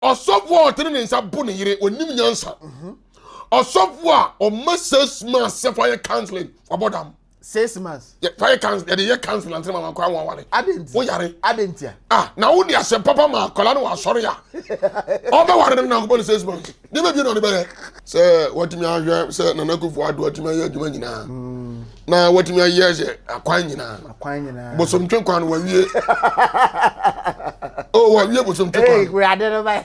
Osofo otene nsa bo ne yire onim nyansa. Osofo a o message man se fire counseling abodam. 6 months. Yeah, fire counsel the year counsel and mama kwa wale. Wo yare. Adentia. Na wo dia se papa ma kola no asori ya. Oba ware na ko 6 months. Dey be no be say watimi ahwe say na nakufo ado watimi aye adwuma nyina. Na watimi aye se akwan nyina. Bosom twenkwan wa wie. Oh, wa wie bosom twenkwan. Hey, we ade no ba.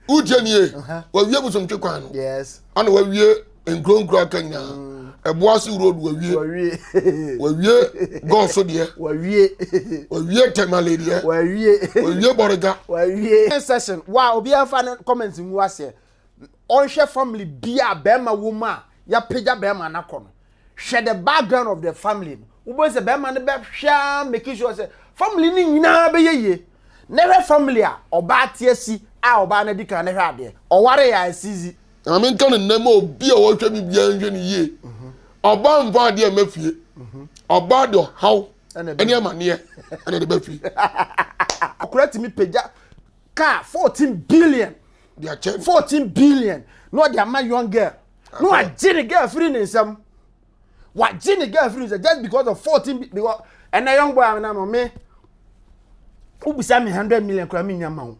Ujenie. Wa wie bosom twenkwan. Yes. Ana wa wie engronkro kanya. Eboasi road wa wie go so de wa wie temale de wa wie borga wa wie session wa obi afa no comment mu ase onhwe family bia bema woma ya pega bema na kono hwe the background of the family wo bo se bema ne be hwa make sure say family ni nyina be yeye never family a oba tiasi a oba na dika na hwe ade oware ya asizi amen kan nnem obi a wo hwa bibia nhwe ne ye oba mva de mafie oba do how eni amane ene de bafie akurati mi peja car 14 billion they are 14 billion no they my young girl no I did girl free in some what did girl free just because of 14 because and a young boy na me who be me 100 million kra me nyama wo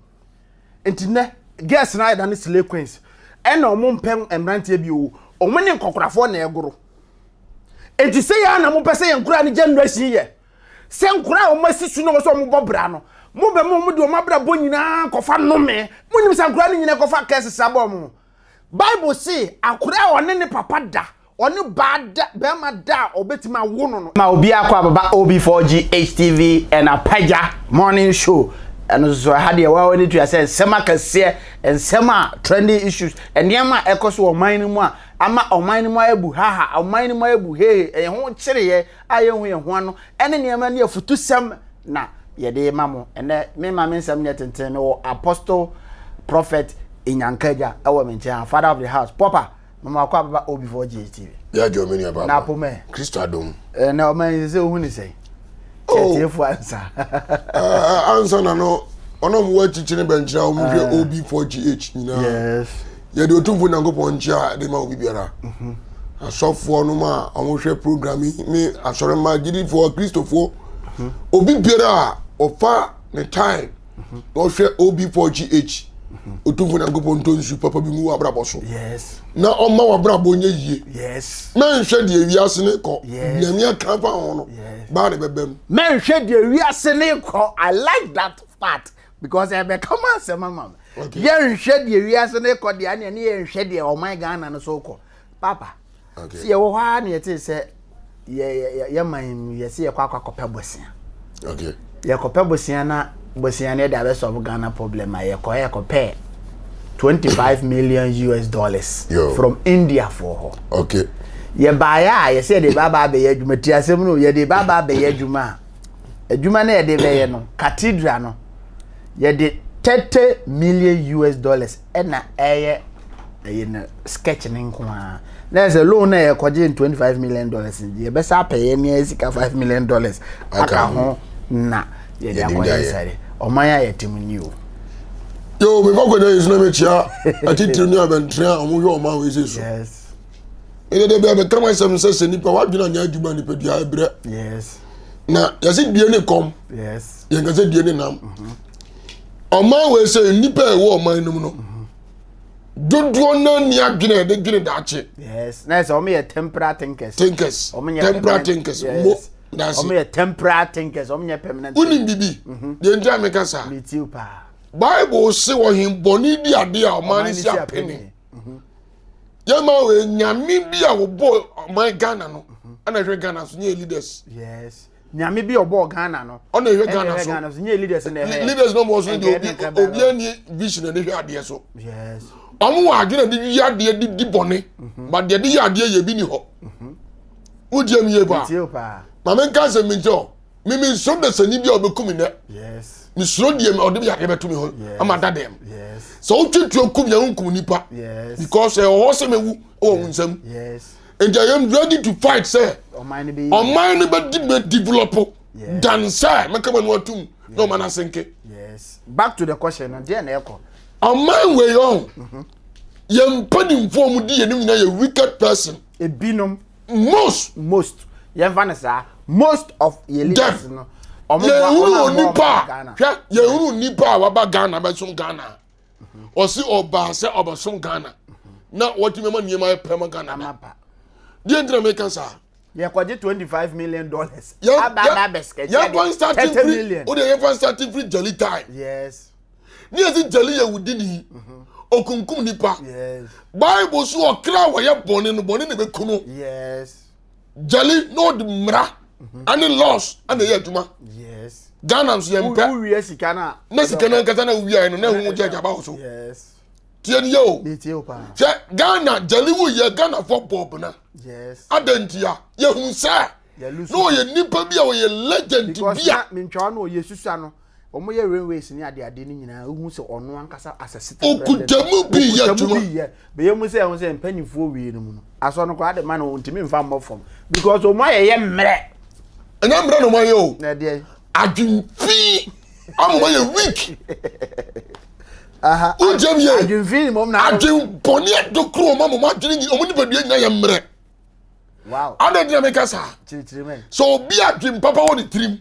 enti ne girls na ida ne slay queens and o mo mpem emrantie bi o o mo ne nkokorafo na egoro enti se ya na mo pese ye nkura ne generation ye se nkura o masisu no so mo bobra no mo be mo de o mabra bo nyina kofa no me mo nim se nkura ne nyina kofa kese sabo mo bible say akura one ne papa da one bad be ma da obetima wo no ma obi akwa baba OB4G HTV and Apagya morning show and so had the wa we to say sema kase and sema trending issues and yama ekoso o man mu a ama oman mu abu haha oman mu abu he ho kire ye aye hu ye ho no ene niam na afutu sem na ye de mamo ene me ma me nsem ne tenten no apostle prophet Inyankaja awo me ntia father of the house papa mama akwa baba OB4G TV ya jo me ni baba na pome Kristo adom na o man se hu ni sei tiefu answer answer na no ono mu wa chichine benchira o mu hwe OB4GH nyina yes ye de otumfu Nyankopon nchia de ma obi biara asofo no ma onhwe programming ni asore ma gidi for Christopher obi biara ofa the time no hwe OB4GH otumfu Nyankopon tonsu papa bi mu abrabo so yes na oma wa brabo nye yie yes na nhwe de wiase ne ko nyamia kan fa ho no ba de bebem men hwe de wiase ne ko I like that part because I be come on say mama ye nhwe de wiase ne ko de ane ye nhwe de oh my Ghana no so ko papa see ye wo ha na ye te say ye man ye see ye kwa kopa bosia okay ye kopa bosia na bosia ne da be solve Ghana problem ye kopa 25 million US dollars from India for her. Okay. Ye baya ye say the baba be ye djuma ti asem no ye de baba be ye djuma. Adjuma na ye de be ye no cathedral no. Ye de 30 million US dollars na eye na sketch ne nko a. Na say loan na ye koje 25 million dollars ye be sa pay ye ne sika 5 million dollars aka ho na ye de akwa sare. O man ya yetimunyi o. Yo, me go there is no me chia. Atitiri ni abentra omo hwe oma we seso. Yes. Ede de be kama sem se nipa wadwina nya adwuma nipa dua ebre. Yes. Na yase die ne kom. Yes. Ye ngase die ne nam. Oma we se nipa e wo oman num no. Dodo na ni adwina de dwene daache. Yes. Na so me temporal thinkers. Temporal thinkers. Mo that's it. Me temporal thinkers. Me permanent. Unim bibi. De nja me kasa. Me tiu pa. Bible say wo him boni di ade a man si apeni. Yama we nyame bi a wo bo man Ghana no. Ana hwe Ghana so nye leaders. Yes. Nyame bi obo Ghana no. Ona hwe Ghana so nye leaders na he. Leaders no mo so di obi ani vision na hwe ade so. Yes. Omo wa agena di ade di boni. But de di ade ye bi ni ho. Udi am ye ba. Ma men kan se mi jo. Mi so de sani bi obekum ne. Yes. Mi suro die me ode bi ade betumi ho. Ama dadem. Yes. So tutu kum ya nkum nipa. Yes. Because ho se mewu o wunsam. Yes. And I am ready to fight, sir. On mine be develop. Dan sir, make man watum. No man asenke. Yes. Back to the question, and then echo. man we on. Yem padi mfo di enim na ye wicked person. Ebinom Most yem vanessa most of ye leaders no. Ye hunu nipa waba Ghana ba som Ghana. Osi oba se oba som Ghana. Na what you mean my pema Ghana mapa. The entry make sa. Ye kwaje $25 million. Ababa basket. Ya one starting free. O dey one starting free jolly time. Yes. Ni ezi jolly ye wudi ni. Okunkum nipa. Yes. Bible so okra wo ye bone no be kunu. Yes. Jolly no the mra. Any loss and the yetuma. Yes. Ghana so yempe. Who we sikana? Na sikana nkata na wi no na hu jaja ba so. Yes. Tien yo. Betio pa. Che Ghana jolly wo ye Ghana for bob na. Yes. Adantia ye hu sa. No ye nipa bia wo ye legend bia. Me ntwa no ye susa no. Omo ye railways ni ade ni nyina hu se ono ankasa asasite. Okujamu bi ye tuma. Be ye mu se mpanifuo wi no mu no. Aso no kwa ade man no ntimi mfa mmofom because omo ye mre. Ena mre no mo ye o. Na de. Adwumfi. Amo ye weak. Aha. Ujam ye. Adwumfi mom na. Adwum boni adokro mama ma dwene omo ni badua nya ye mre. Wow. Ada dia make sa. Chiri men. So obi adwum papa wo ni trim.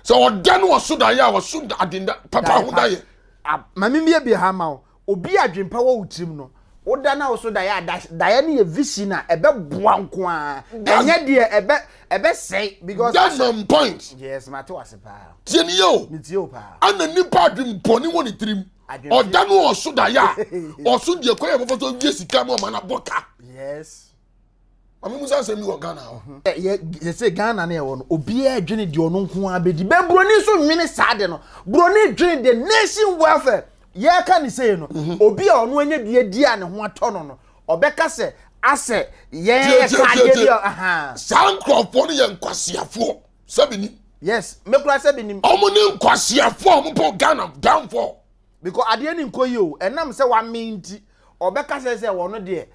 So oda no wo soda ya wo soda adinda papa ho da ye. Mami mi bi ha ma obi adwum pa wo trim no. Oda na wo soda ya da ye ne ye vision na ebe boa nko a. Enye de ebe say because that's my point. Yes, mate was pa. Tieni yo. Mi tie o pa. Ana nipa adwum boni wo ni trim. Oda no wo soda ya. O so de kwa ye mo so wie sika mo ma na boka. Yes. Mami musa se mi wo Ghana ho. Ye say Ghana na ye wo no obi a dwene de ono nko abedi be broni so nwene saade no broni dwene de nation welfare ye ka ni say no obi a ono anya die dia ne ho atono no obeka se ase ye ka de aha sankrofo no ye nkwasiafo sabini. yes me kura sabini omo ne nkwasiafo omo po Ghana down for because ade ni nkoyi o enam se wa minti obeka se wo no de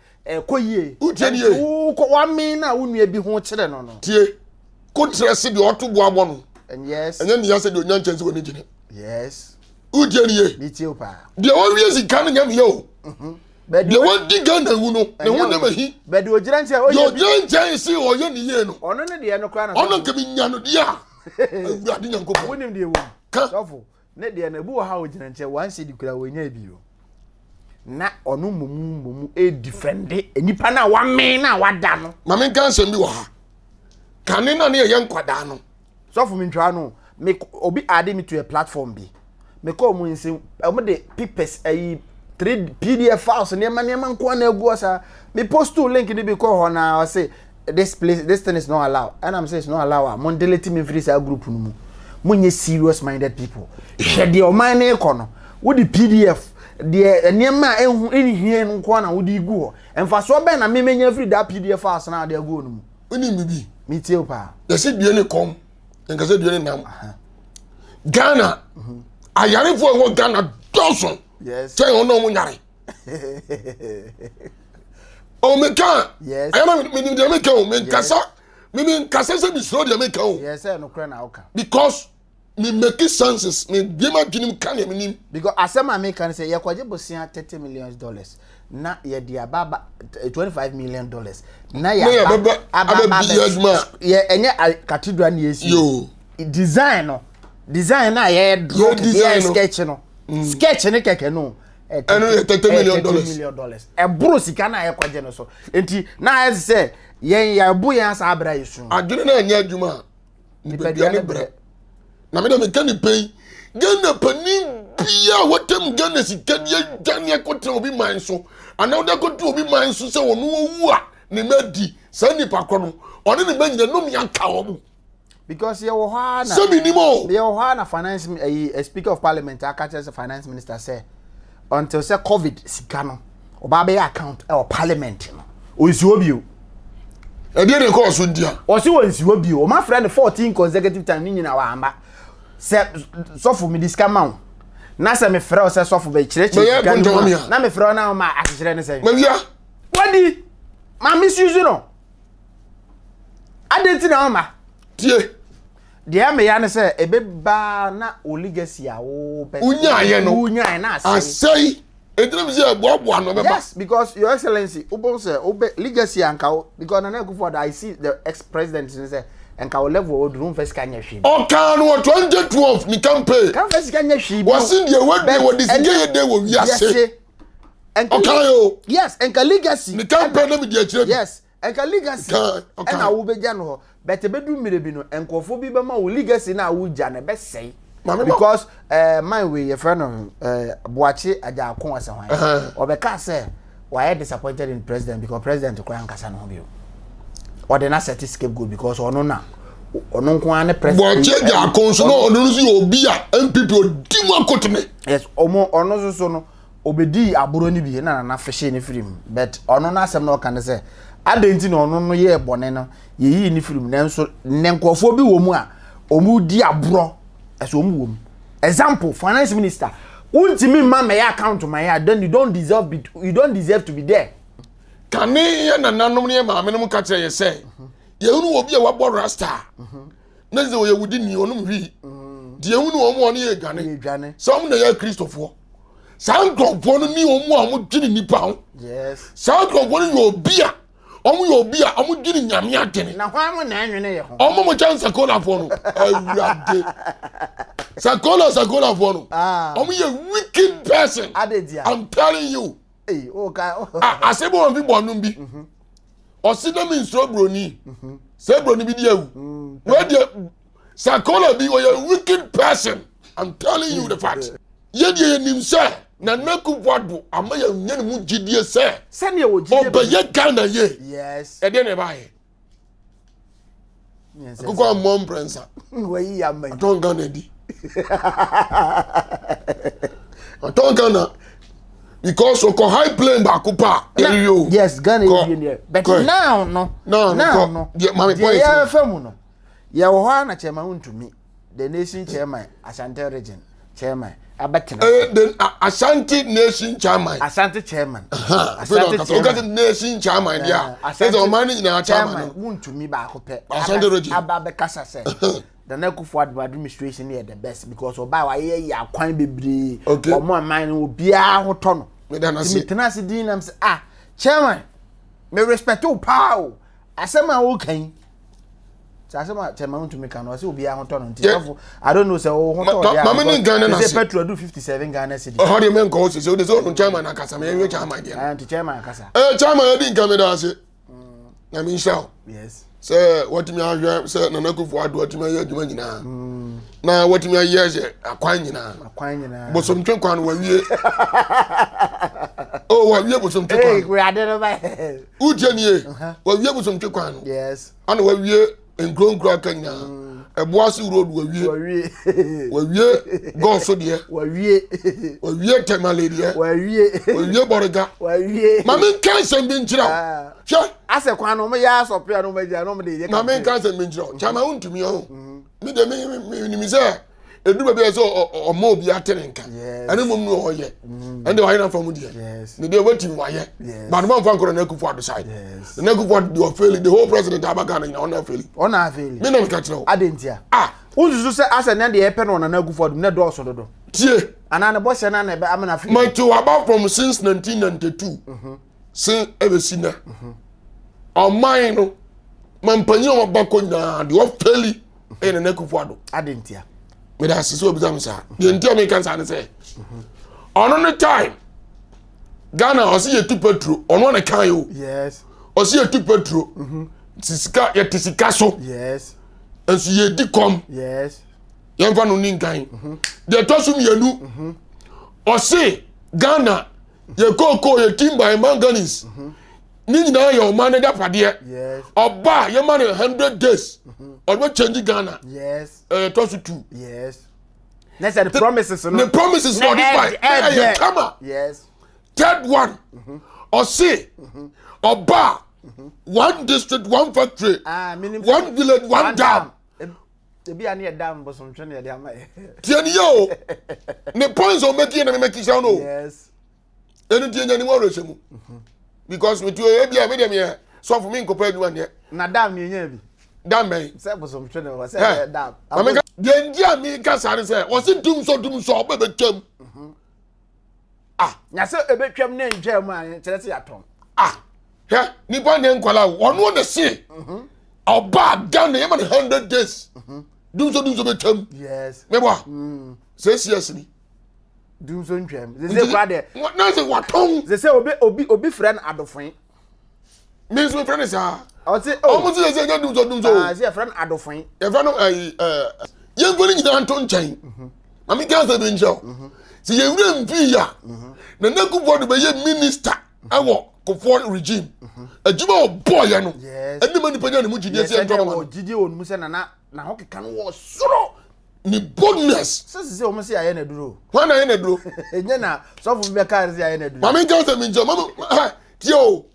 koyie ko wa min na wonu bi ho kire no no tie ko trese de otobo abo no and yes enye ni yase de onyan chense woni gine yes ujeniye ni tie o pa de o wi ezi kan nyam ye o de won di Ghana hu no ne hu na mahi be de ogira nche o ye ogira nche o ye ni ye no ono ne de no kra na ono ke mi nya no de a awurade nyankopɔ wonim de wo sofo ne de na bu ha ogira nche wan se di kra wo nya bi o na ono mumu e defend enipa na wa men na wada no ma men kan sem bi wo ha kane na ne ye nkwada no so for me ntwa no me obi add me to a platform bi me call mu nsin omo de papers ayi 3 PDF files ne ma nko na egu osa me post to link ni bi call ho na I say this thing is not allowed and I'm saying it's not allowed mon delete me free sa group no mu munye serious minded people she de o man na iko wo di PDF de niema ehu enhie nko na wodi gu ho emfa so be na memenya free that PDF files na de agu onum oni mi bi mi tie pa de se due ne kom enka se due ne nam Ghana ayare fo wo Ghana dozen yes say ono mo nyare o me kan yes ayama me de me kan o me nkasa se bi so de me kan o yes no kra na oka because me make senses me be ma dwinim kan e menim because asema me kan say ye kwaje bosia $30 million na ye dia baba $25 million na ya baba ye enye cathedral na yesi yo design na ye draw sketch no sketch ne keke no eno $30 million e bro sika na ye kwaje no so enti na ye say ye ya bu ya sa abra yesu adwene na anya adwuma ni bia ne bre na me me kan pay Ghana pani bia wotem Ghana sika dia Ghana kotra obi man so ana oda kotra obi man so se wono wu a ne madi sa nipa ko no one ne banya no me aka wo because ye wo ha na so minimo ye wo ha na finance speaker of parliament akacha as finance minister say until say covid sika no oba be account or parliament no o isi obi o e dey ko so ndia o si won si obi o ma friend 14 consecutive time ni nyina wa amba se sofu mi diska ma na se me frɛ o se sofu be kyerɛ na me frɛ na ma akyerɛ ne se ma wia wadi ma misuse no adenti na ma tie de me ya ne se ebe ba na o legacy a wo be unya ye no unya na asai Yes, because Your Excellency, legacy and because Nana Akufo-Addo, I see the ex-president say and ka level would room first can yashi. O kan wo 2012 ni campaign. Can first can yashi. Was in the way they were disgay they were yase. And okay, yes, and ka legacy. The campaign na be dey chire. Yes, and ka legacy. And I will be jan ho. But e bedu mire bi no enkofo bi be ma wo legacy na wo ja na be sei. Because my way your friend Boachi aja akon ase hwan. Obeka say why disappointed in president because president kwan kasa no bi. Or the not set scapegoat because or no na nko an president. Boachi aja akon so no onu so obi a MPP odi mu akoteme. Yes, ono so no obedi aburo ni bi na fishe ni film but ono na asem na kan say adenti na ono no ye bone no ye yi ni film nenso nenkofo bi wo mu a omu di aburo eso omu wo mu. Example, finance minister untimi ma me account my then you don't deserve to be there. Kane ye na nanom ne ma me no ka kire ye say ye hunu obi a wabo rasta na ze wo ye wudi ni onum hwi de ye hunu omo ne ye gane some na ye Christopher Sankofo no ni omo a mo dwini nipa ho. Yes. Sankofo no yo bia. Omo yo bia, omo dwini nyame adene. Na hwan mo na anwene ye ho. Omo mo chance kola fo no. Awurade. Sakola fo no. Omo ye wicked person. I'm telling you. Hey, okay. Asebo on bi bonum bi. Osina mi nso broni. Se broni bi di ewu. Where the Sakola bi o ye wicked person. I'm telling you the facts. Ye die nim say na Akufo-Addo amaya nyane mu gidie say se ne wo gidie obaye Ghana ye. Yes. E de ne ba ye. Yes. Akufo mom prensa. We ya man. Don Ghana di. Don Ghana because oko high plane ba kupa. Yes, Ghana is here. But now no. Yeah, my point. Yeah, femu no. Ya wo ha na chairman untumi. The nation chairman Ashanti region chairman abetina. Then Ashanti nation chairman. Ashanti chairman. Ashanti nation chairman dia. Say o man na chairman. Untumi ba ko pe. Ashanti region. Aba be kasa say. The Akufo-Addo administration here the best because oba wa ye ya kwan bebre. Omo man obi a ho to no. Me da na se. Me tena se din nam say chairman. Me respect you pa. Asema wo kan. Asema chairman to make an say obi a ho to no. I don't know say ho to there. Mama in Ghana na say petrol do 57 Ghana cedi. How the men go say they say no chairman akasa me we chairman there. And chairman akasa. Chairman e din come da say. Na me show. Yes. Say what me ahwe say na Akufo-Addo what me adwuma nyina. Na what me aye say akwan nyina. Bosom twen kwan wa wie. Oh wa wie bosom twen kwan. Hey, we are there by. Ujenie. Wa wie bosom twen kwan. Yes. Ana wa wie nkronkro kanya. Eboase road wa wie. Wa wie go so de. Wa wie. Wa wie temale de. Wa wie. Wa wie borga. Wa wie. Mama kan sem bi nkyira. Hwe. Ase kwan no me ya sopia no me dia no me de. Mama kan sem bi nkyira. Chama untumi ho. Me de me ni say edu ba bi so omo obi atenenka. Ane mom no hoye. And the hina from there. Yes. The day waiting waye. But man fan koro na Akufo-Addo side. Yes. Na Akufo-Addo you failing the whole president Apagya na on failing. On failing. Me na me ka kire. Adentia. Uzuzu say asa na de epe no na Akufo-Addo na do so dodo. Tie. Ana na boss na na be amana fi. My to about from since 1992. Since ever seen. On mine no. Man panyi o ba ko na de o failing na Akufo-Addo. Adentia. Me da siso obi zam sa. The entire me kan sa ne say. On the time Ghana osi ye tu petro ono na kan yo. Yes. Osi ye tu petro. Tisika ye tisika so. Yes. Enso ye di kom. Yes. Yan fa no nin kan. De to sum ye nu. Osi Ghana ye koko ye timber manganese. Ni nyina ye o man da pade. Yes. Oba ye man 100 days. Obo change Ghana. Yes. To so 2. Yes. Let's say the promises no. The promises not this come on. Yes. Third one. Or say Oba one district, one factory, one village, one dam. To be near dam but some training there am. Tieni yo. The points of making and making sound no. Yes. Anything anymore resemu. Because with you e bia me dem here. So for me compare one here. Na dam me nya bi. Dam me. Say for some training was say dam. Ameka the India me ka say was it doom so obebe twam. nya se ebetwam na ntwam a kyerɛ se yaton hɛ nipa ne nkwala wono ne se oba Ghana yema 100 days dum so betwam yes me boa yes ni dum so ntwam ze kwa de na se waton ze se obi friend adofon me so friend sa o se o mo se dum so ze friend adofon e friend ye ngoni nyina anto nkyɛn mami ka se be nkyɛw si ye wura mfi ya na nakubo de be ye minister awo Kofo regime adwuma boy ya no enima ni panya ne mu gidi ase ntoma no gidi onu mu se na ho keka no wo soro ni boldness se o mu se aye na duro wa na aye na duro enye na so fu be ka se aye na duro mami ka se mi njo mama tio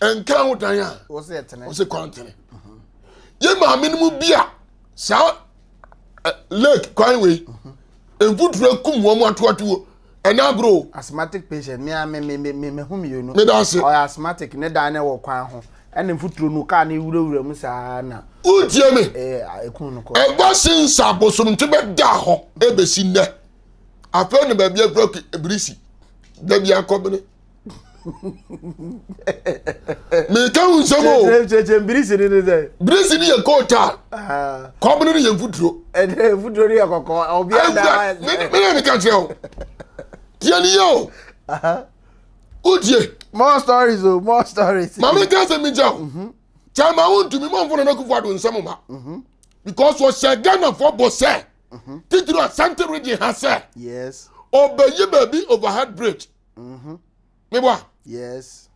enka ho dan ya wo se etene wo se quarantine ye mami ni mu bia sa lake kwan we enfutura kum wo mu atoato ena bro asthmatic patient me hum you know me da se o asthmatic ne da na wo kwan ho ena mfuturo no ka na ewurawura mu saa na utie me ekun no ko eba sin sabosom nte be da ho ebesi nne afa ne ba bia brok ebrisi da bia akobene me ka unsomo brisi ni de brisi ni ye kota kobene ni ye mfuturo mfuturo ni akoko obi ada me ka tell Tiani yo. Utie. More stories. Mama ka se mi jaw. Chama won to me mo fo na kufu ado nsam ma. Because what she Ghana for boss say. Titru Asante region has say. Yes. Obeye baby overhead bridge. Me boa. Yes.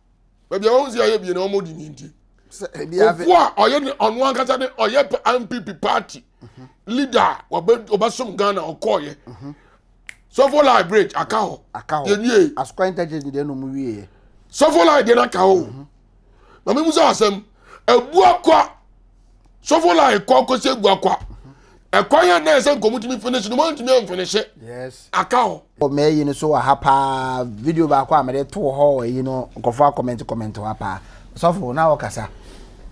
Baby won see aye bi na omo di ni nti. Bi ave. Ofo oye ni onu ankasa de oye MPP party. Leader obasom Ghana okoye. Sofo line bridge akaho yenye asukwa intelligence de no mu wiye sofo line de na kaho na me musa asem ebu akwa sofo line ko se ebu akwa ekwan na ese nkomutimi finish no want me finish yes akaho o me yi ni so wa hapa video ba kwa me to ho yi no nkofo comment wa pa sofo na wakasa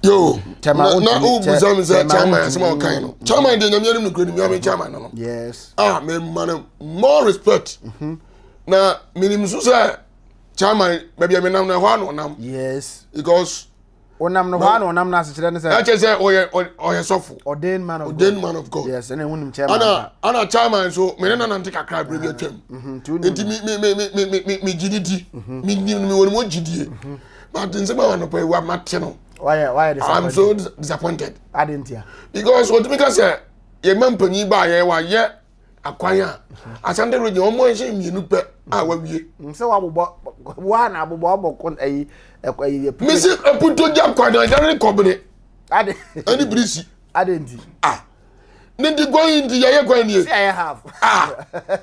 yo na ubuzam za chairman asema kan no chairman de nyamia no kro ni mi chairman no yes me man more respect na minimum so say chairman maybe me nam na ho ano nam yes because onam no ho ano nam na asechire ne say ache say oye sofo ordained man of God yes and hunim chairman ana chairman so me na nante kakra bre bi atwam enti me gididi me woni mo gidie but nse ba no pa wa mate no why I'm so disappointed. I didn't hear. Because what me say, ye mampanyi ba ye wa ye akwanya. Asante region omo ense mienu pe a wa wie. Nse wa bobo wa na bobo obokon ayi me se aputo ja kwanya jare kobene. Ade. Ani brisi. Ade ndi. Ne di going ndi ye kwan ni. See I have.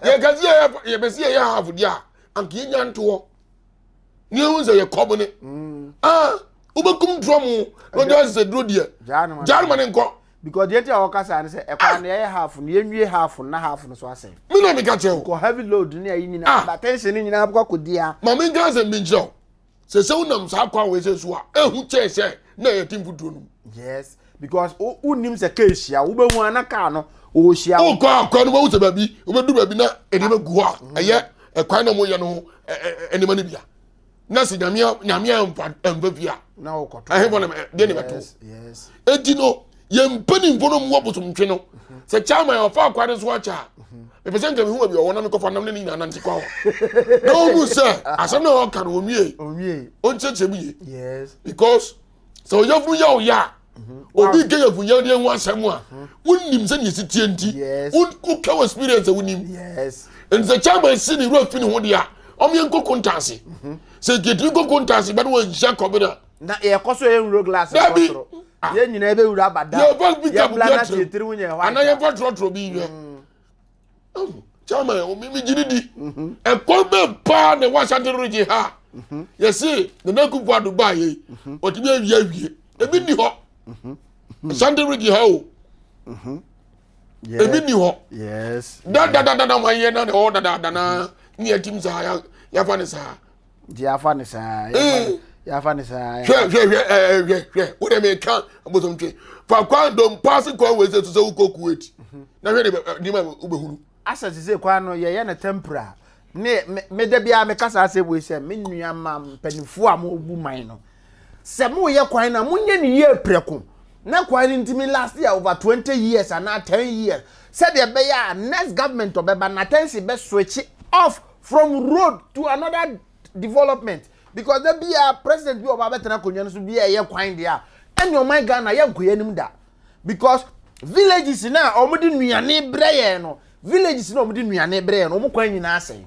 Ye ka see ye be see ye have dia. Anke ye nyanto. Ni hu se ye kobene. Ubekum drum no just say dro dia German nko because the enter okasa and say ekwa na half na enwie half na half no so ase me no me ka che ko heavy load na yi nyina but tension ni nyina abukwa kodia ma me ga say me njo se unam sa kwa we se so a ehu che se na ye timfu dro no yes because unim se case ya wo behu anaka no o hia o kwa no wo se babi wo bedu babi na eni be gu ha eye ekwan na mo ye no eni ma ne bia na se nyamia mpa na okoto ahe bona de ne beto yes enti no ye mpani mfono mu obosom twe no se chairman of akwade so acha me pese nka me hu abi o wona me kofa nam ne nyina na ntikwa ho no mu se asem na o kan o mie on cheche bi yes because so yafu ya obi ke yafu ya de hu asem a wonnim se ne sitie enti won ka experience wonnim yes and the chairman see the road fini ho dia o me nko kontase se getu nko kontase ba no nja kobena na ye koso ye nro glass kosoro ye nyina ebe wura abada ye blana tietiri wunye hwa ana ye fotro bi ye chama mi giridi e ko be pa ne wa Asante region ha ye see the na kufu aduba ye otimi awie ebi ni ho Asante region ha o ebi ni ho yes da ma ye na o da na ni atim sa ya fa ne sa ya fa ne sa hwe wo de me kan abosom twe fa kwa dom pass kwa we se to se ukoku eti na hwe de ma ubehuru asa se kwa no ye na tempura me da bia me kasa ase boy say me nua ma mpanifo a mo bu man no se mo ye kwan na munye ne ye preko na kwan ntimi last year over 20 years and now 10 years said the be ya next government obeba na tensi be switch off from road to another development because there be a president be oba betena konyan so be ye kwan dia any o my Ghana ye nkoyanim da because villages na omudi nuane breye no villages na omudi nuane breye no omukwan nyina asen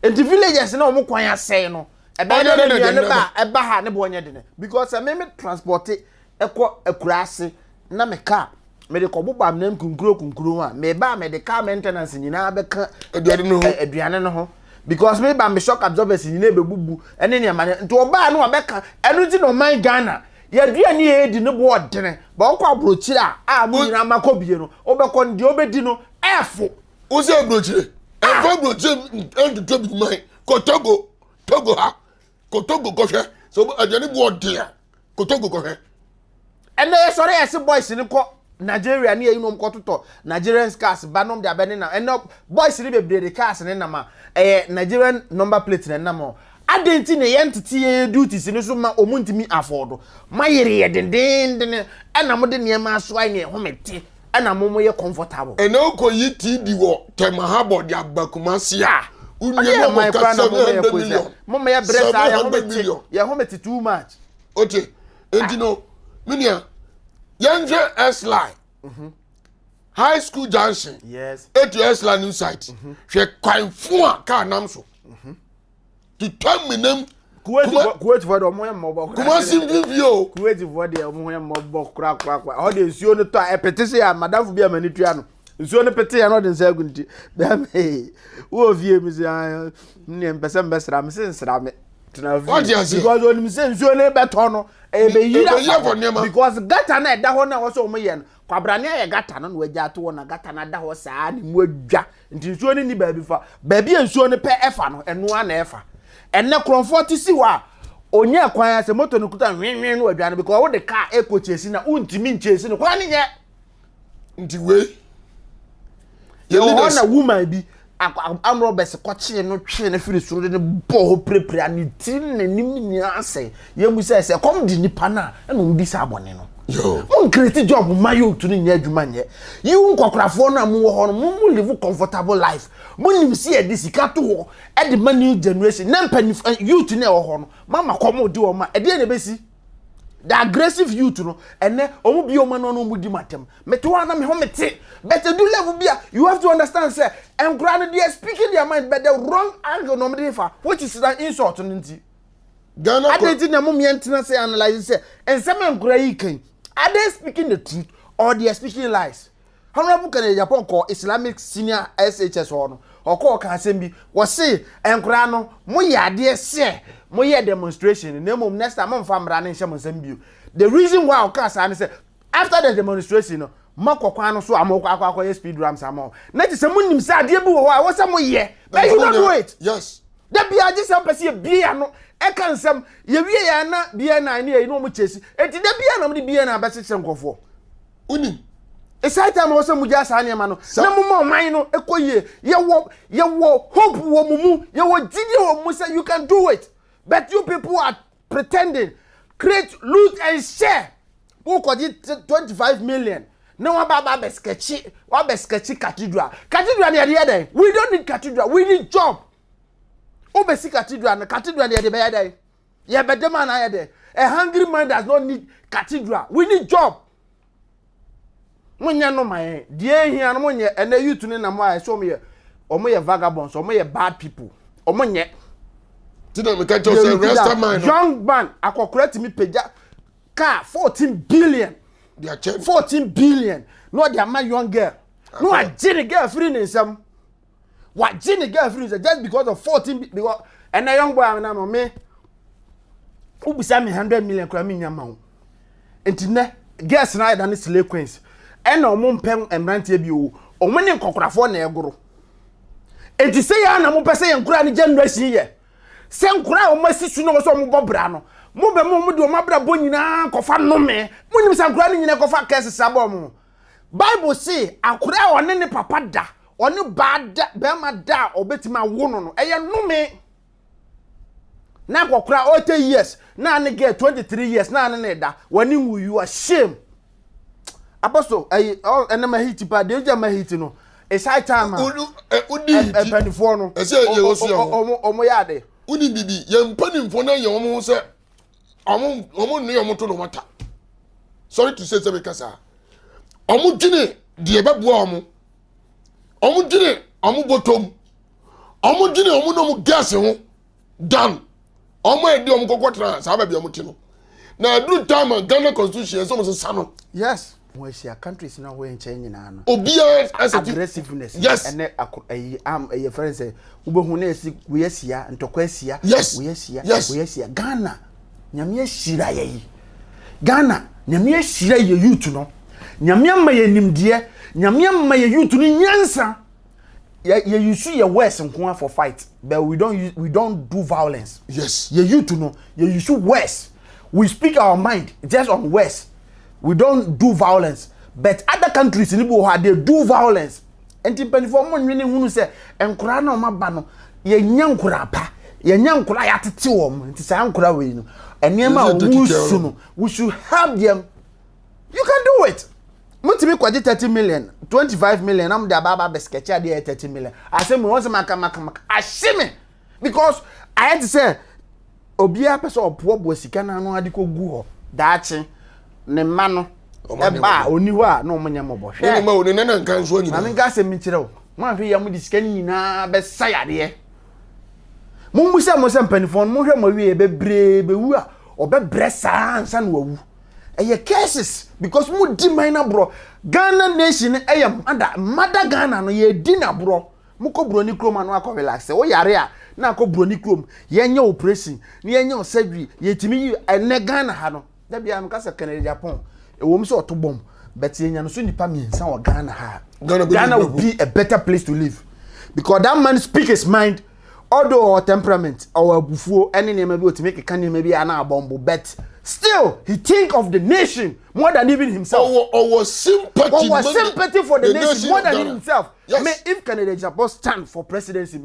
enti villages na omukwan asen no ebe nuane ba eba ha ne bo onye de because me transport ekọ akurase na me car me de kobuba mnem kunkuro a me ba me de car maintenance nyina beka aduane no ho because me ba me shock absorbers nyina bebubu ene ne amane nto oba no abeka enu ti no man Ghana ya duane ye di ne bo odene ba okọ abrochira a mu nyina makobie no obekọ ndi obedi no efo o se abrochire efo abrochire and to be mine ko togo ha ko togo ko hwe so aduane bo odene ko togo ko hwe and they sorry as boys in Nigeria near you know kototo Nigerian cars banom de abene na and boys ni bebre de cars ne na ma Nigerian number plate ne na mo adenti ne entity duties ni so ma omuntimi afford ma yere ye den ana mo de ne ma so ai ne homete ana mo ye comfortable and no ko yi TV wo temahabo de abakumasi a unye mo ka 700 million mo me bresa ya homete too much okay enti no Minia, Yandre S-Line, High School Junction, yes, to S-Line new site. She quite four car namso. To tell me name, Kuwait for the Moya Mobile. Kumasi video. Kuwait for the Moya Mobile crack. All the Sion to a petition, Madame Fubia Manitriano. Sion petition not in Segundi. Damn, hey, who of you, Miss Niam Pesam Besram, since Ramet. What you say? Because when me say Sion Betono. Because gata na da ho na wo so mo ye no kwabrane ya gata no we gya to wo na gata na da ho saa ni mu adwa nti nsuo ni baabi fa baabi nsuo ni pe efa no eno a na efa enne comfort si wa onye kwan ya se moto no kuta hwenhwen no adwa no because wo de car eco chesi na untimi nchesi no kwan ni nye nti we ye wo na woman bi amro bes koche no twe na firi suru de bo prepare ani tin na nim ni ase ye mu se kom di nipa na na mbi sa abone no yo mon create job mayo to ni adwuma nye you nkokrafo na mu wo ho no mu live comfortable life mo nim si e di sika to ho e di manu generation na mpanif youth na wo ho no mama kom di wo ma e de na besi the aggressive youth no ene omu bi o ma no mu di matem meto na me ho mete but do level bia you have to understand say and grand they are speaking their mind but the wrong angle no me fa which is an insult nti Ghana adenti na mum yentina say analyze say and some nkura yi kan are they speaking the truth or they are speaking lies honorable kan Japan call Islamic senior SHS no or call kan sembi we say nkura no mo ya ade se mo ye demonstration na mum next time mfa mra na nhyem nsem the reason why o ka say after the demonstration no makokwan no so amokwa speed rams amo na ti se munim se ade bi wo wo se mo ye but you don't do it yes da bia je some person bia no e kan sam ye wie ya na bia na ne ye no mo chesi enti da bia na mo bia na ba se nkofo unim esaita mo se mu ja sa ne ma no na mo mo man no ekoye ye wo hope wo mumu ye wo gidi wo mu say you can do it but you people are pretending create loot and share who could 25 million no one baba be sketchy cathedral near the other we don't need cathedral we need job obesi cathedral near the other yeah but the man there a hungry man does not need cathedral we need job munya no my die here no munya and the youth ni na mo I so me omo ye vagabonds omo ye bad people omo nye didn't me catch yourself rest man young man akokora timi peja car 14 billion they are 14 billion no they are my young girl no a jini girl free in some what jini girl free just because of 14 because and a young boy na no me who be me 100 million kura me nyama enti ne girls na da ne slay queens and no mo mpem emrantie bi o o mo ne nkokorafo na egoro enti say ya na mo pese ye nkura ne generation ye se nkura o masisu no so mo bobra no mo be mo de o mabra bo nyina kofa no me mo nim san nkura ne nyina kofa kese sabo mo bible say akura o ne papa da onu bad be ma da obetima wo no eye no me na kwakura 80 years na ne get 23 years na ne da wani wu you are shame apostle all enema hit pa de jama hit no it's high time udi penifo no ese ye wo si omo ya de udi bibi ye mpanimfo na ye omo se omo ne omo to no mata sorry to say be kasa omo dwene de beboa omo dwene omo botom omo dwene omo no mo gas ho dan omo edi omo kokotra sa ba bia omo ti no na do time Ghana constitution so mo sa no yes we see countries now we change na no obia aggressiveness yes and a friend say ubehu na esi we asia ntokwa asia we asia Ghana nyame ashira ye Ghana nyame ashira ye youth no nyame amma ye nimde nyame amma ye youth no nyansa ye use your words nko for fight but we don't do violence yes ye youth no ye use words we speak our mind just on words. We don't do violence, but other countries in Ibo they do violence. And in Penifo, when you say, and Kurano Mabano, ye young kurapa, ye young kurayatium, it is Ankura win, and Yama we should help them. You can do it. Multiple 30 million, 25 million, I'm the Baba Beskecha, the 30 million. I say, once I see me because I had to say, Obia person or poor boy, Sikana no adiko guho, that's ne mano eba oniwa na omunya mobo hwe ma oni na nkan so nyina na nka se mitire o mo ahwe ya mu diskani nyina be sayade mo mu se mpanifon mo hwe mo wie bebre bewu a obebre saa ansa na wawu eye cases because mo di minor bro Ghana nation eye mother Ghana no ye di na bro mo ko bro ni krom anu akọ relax o yare a na akọ bro ni krom ye nya operation ni ye nya surgery ye timi ene Ghana ha no da bia am kasa Canada Japan e wo mi so otobom but ye nya no so nipa miensa o Ghana ha Ghana will be a better place to live because that man speak his mind although our temperament our bufuo any name bi otimi keka name bi ana abombo but still he think of the nation more than even himself our sympathy for the nation more than himself. Yes. I mean, if Canada Japan stand for presidency,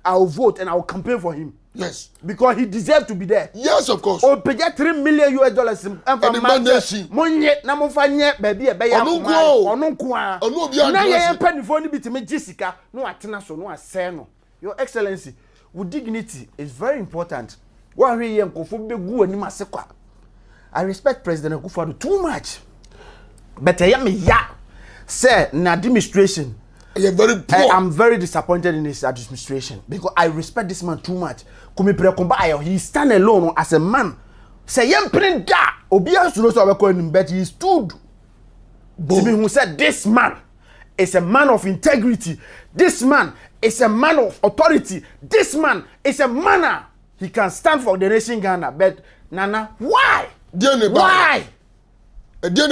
I will vote and I will campaign for him. Yes. Because he deserves to be there. Yes, of course. Or pay $3 million US and the man nation. Monye na mo fanye baby e be ya kuma. Onu kwa. Onu obi a. Na ye penny for ni bitime Jessica no atena so no asɛ no. Your Excellency, with dignity is very important. Wa hwe ye nkofo begu anim asekwa. I respect President Akufo-Addo too much. But I am say na administration. You're very poor. I'm very disappointed in his administration because I respect this man too much. He stand alone as a man. Say yempren da obi asuro so abeko nim but he stood. Tibi who said this man is a man of integrity. This man is a man of authority. This man is a manner. He can stand for the nation Ghana. But Nana, why? Why? And then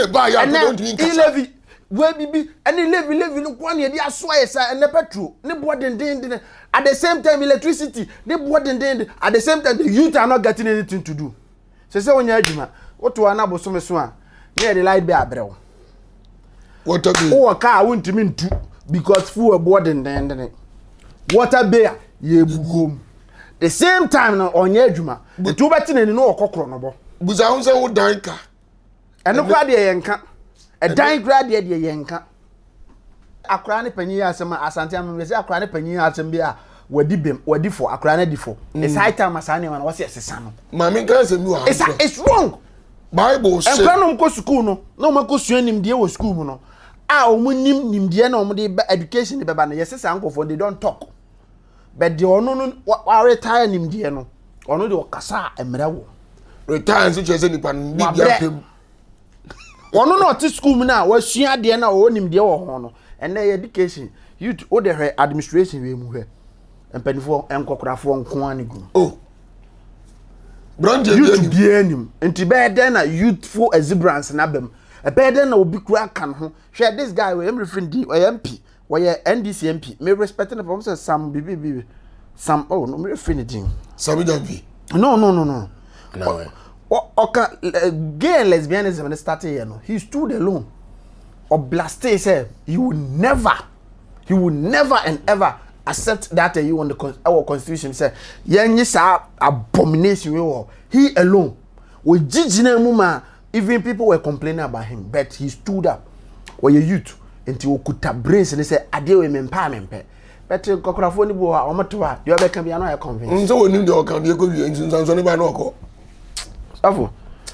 where bibi any levi no kwa ne dia so ayesa and petrol ne boden at the same time electricity ne boden at the same time the youth are not getting anything to do say onya adwuma woto ana bosome so a ne the light be abrew water be o car wontimi ntu because fuel boden water be ye bugom the same time na onya adwuma ntu beti nani no okokro no bo buza hu se wo dan ka eno kwa de yenka a dying grad ye yenka akra ne panyi asema asante am say akra ne panyi asem bia wadi for akra ne difo it's high time asane man wase esesa no mama nka asem ni wa it's wrong bible say akra no mko school no na mko sua nimde wo school mu no a omunim nimde na omde education be ba na yesesa nkofo they don't talk but the ono no retire nimde no ono de okasa emrewo retire so chese nipa ni bia pem ono no to school mu na wasua de na o nim de wo ho no and education youth o de administration we mu hwe empanifo enkokorafo nko anigu oh brande youth bi anim enti be de na youthful exuberance na bem e be de na obi kura kan ho hwe this guy we referring di MP we NDC MP me respect na problem say some bibi some oh no me referring din some jambi no no gay and lesbianism when started here, no, he stood alone. Or blasted, said he would never he will never and ever accept that you on our constitution say yenye sa abomination we were. He alone with jijina muma even people were complaining about him but he stood up where you youth until okuta brains and say ade we mempa but kokrafo ni bo o matoa de obeka bia no I convince so woni de o kan de ko wi nsanso ne ba no ko afo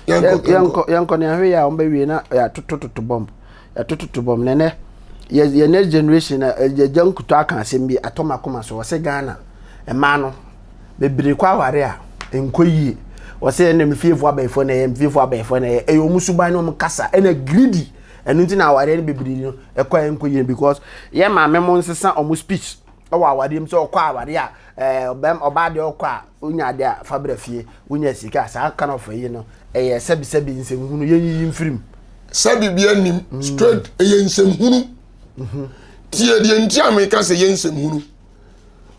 yanko ne ahwe ya omba wi na ya tototo bomb ya tototo bomb nene ye next generation ya jankuto aka asem bi atoma koma so wose Ghana e ma no bebre kwa ware a enkoyie wose ne mfiefu abaifo na ye mfiefu abaifo na ye e yo musuban no mkasa e na greedy enu nti na ware ne bebre no e kwa enkoyie because ye ma memo nsesa omo speech o wa ware m so okwa ware a obam oba de okwa unya de fabra fie unya sika sa aka no fayi no e sebi nsem hunu ye yi mfirim sabi bia nim straight ye nsem hunu tie de nti America se ye nsem hunu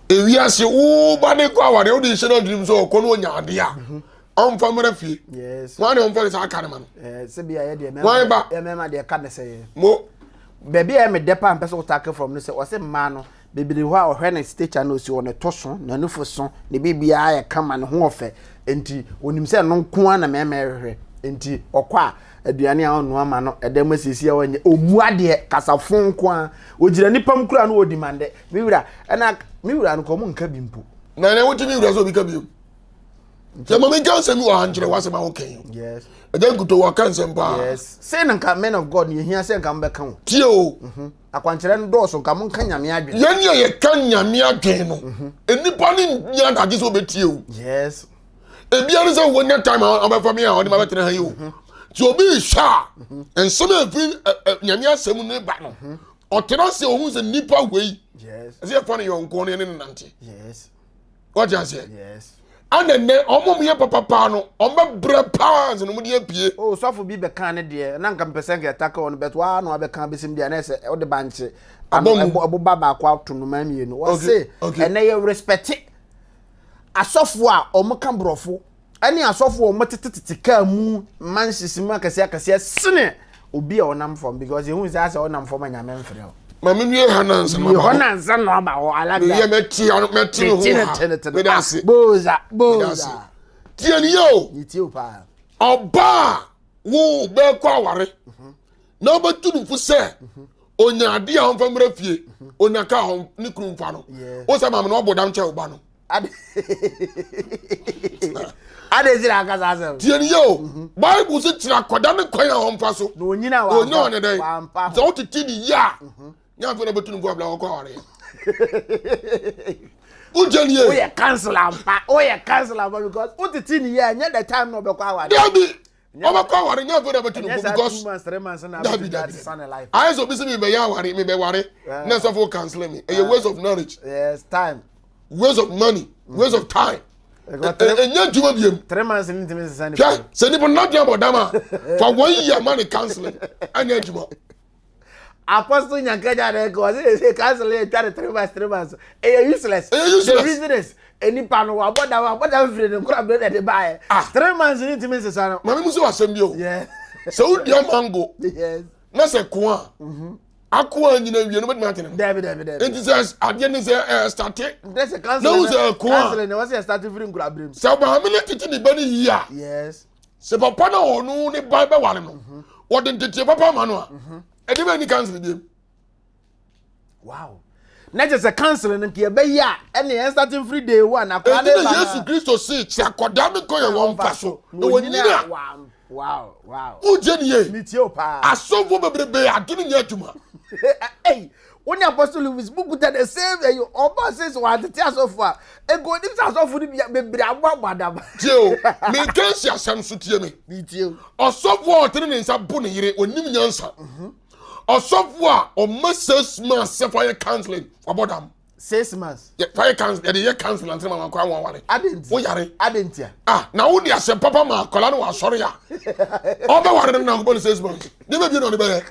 ewi ase wo ba de kwa ware o de shena dream so ko no onya ade a on famara fie yes wan on fa sa aka ne ma no sebi aye de mema de ka ne say mo baby e me depa am person take from no say o say ma no bebiri ho a ohwe na stage channel si won to so na nufo so ne bibia ya kama ne ho ofe enti onim se no nko ana mema ehwe enti okwa aduane a onu ama no edem asisi a wanye omu ade kasafo nko a ogira nipam kura no odimande miwura no ko mu nka bimpo na na wotimi wura so bi ka bi ya mama kan se mi wa hanjere wa se ma wokan yes edan kuto wa kan se mpa yes say nka men of God ni hia se nka mbeka ho tie o akwankyere no do so nka mu nka nyame adwen yenya ye kan nyame adwen no enipa ni nya dage so betie o yes ebia no se wonya time abafa me a odi ma betere ha yi o ti obi sha ensem efi nyame asem ne ba no otena se ohun se nipa wei yes se fa ne yonko ne nante yes what you say yes anene omom ye papa no ombe bre pounds no mudi apie oh so for bi be kan ne de na nka mpesen ga taka on bet wa no be kan besim dia na se o de banche abo baba kwa to no mamie no wo say ene ye respect asofo a omuka brofo ani asofo o metetete ka mu mansisimu akase sene obi a onam from because you say asa onam from anyame mfre o mama mi hanansa no hanansa no ba o alaga ye meti ho bedase boza tieni yo yiti o pa oba wo be kwa aware na obetunu fu se onya ade a honfa mra fie onya ka ho ni kurumfa no o se mama no obodam che oba no ade zira akasa asem tieni yo bible se tira koda ne kwan a honfa so no onyina wa onyo ne dai so o titi ya nya fe na betunu fu abla ko aware ujenie o ye cancel ampa because o titi ni ya nya the time no be kwa aware dabi oba kwa aware nya fe na betunu fu because 2 months 3 months na dabi son life I so be me be ya aware me be ware na so for cancel me a waste of knowledge yes time waste of money waste of time enya juma biem 3 months ni ntimi sesane yeah se ni not there about dama for 1 year money canceling anya juma apostle nyankaja de ko say cancel it 3 months useless the reason is any pan wa boda free the crab de buy 3 months ni ntimi sesane mama muso asem bi o yeah so udi mango yes na se ko akwa nyina wie no betma tene David it says ade ne say start there's a cancel cancel was start free crab brim so ba hamile titi ni bani yia yes se papa na onu ne ba be wale no wo de titi papa ma no a e de ba ni cancel bi wow na just a cancel and ke be ya and starting free day 1 akwa na ba Jesus Christ say ti akoda me ko ye won fa so no wonyina wow ujeniye mitio pa asofo bebrebe adunu nya aduma hey when the apostle Louis book that the same you oba says what the asofo a e go dim asofo ni bebre agbada tio me kansi asam so tie me mitio osofo o tere ne nsa bo ne yire onim nyansa osofo a o message man se for counseling abodam 6 months yeah fire counsel the year counsel and man kwa won wale wo yare adentia na wo dia se papa ma kola no wa sori ya oba ware na go 6 months ni be bi no ne be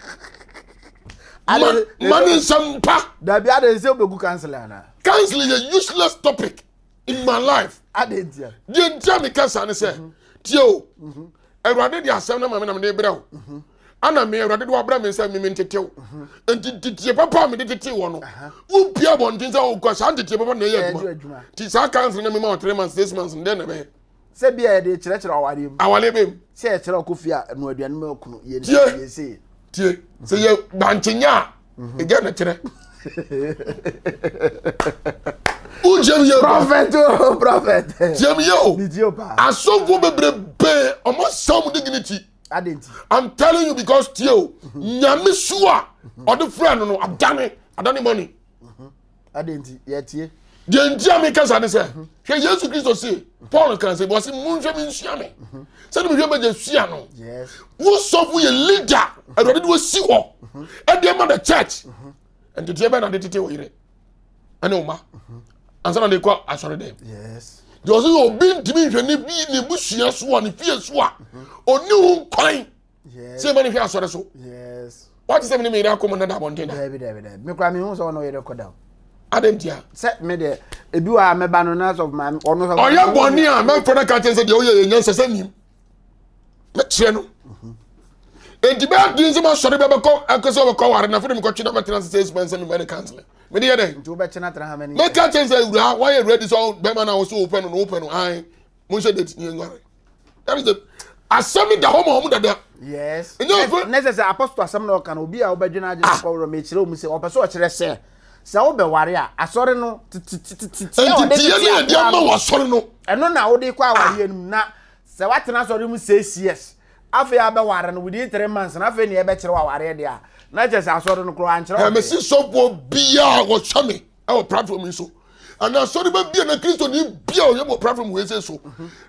man sampa da bi ade se obegu counselor na counseling is a useless topic in my life adentia the entire me cancer ne say tio Erade dia asem na mama na me brɛ wo ana me awrade do abra me say me mentetew enti papa me de tete wo no wo pia bontin say wo kwa san tete papa na ye aduma ti sa council na me ma 3 months 6 months then na me se bia de kire awale bem se e kire okofia no aduane ma kunu ye se tie se ye banchenya e ga na kire o jam ye prophet jam yo asofo bebrebe omo sam dignity adenti I'm telling you because tio nyame suwa or the friend no adane money adenti ye tie the ntia me kan say hwe Jesus Christ say Paul kan say boss munhwe me nsua me say me hwe be sua no yes wo sofu ye leader already do si ho e dey man the church and the dey na dey tete wo yire ana uma ansa na dey kwa asore dem yes Jose obi ntimi hwe ni busua so ni fie so a oni hu kwan yes say man hwe asore so yes what is me na come na da bonten da David me kwa me hu so no ye record down adentia se me de ebi wa me ba no na of my ono so oya boni a me fona ka tense de oye nyansa sanim me kire no enti ba din se ma sore be ko akoso be ko ware na fo me ko twi na me trans 6 months me be cancel me de yede nti wo be chena tra ha mani me ka tense ura why you ready so be man na wo so open no ai mo se date ni ngare that is the asemi da homo dada yes necessary apostle asem na kan obi a wo bedwena age ko ro me kire o mu se opeso o kire se se wo be ware a asore no titi o de dia ma wo asore no eno na wo de kwa ware enum na se watena asore mu 6 years afi abe ware no within 3 months na afi ne ebe kire wa ware dia na je se asore no kro an kire me si sopo bia wo chame e wo platform so and asore ba bia na Kristo ni bia o ye bo platform we say so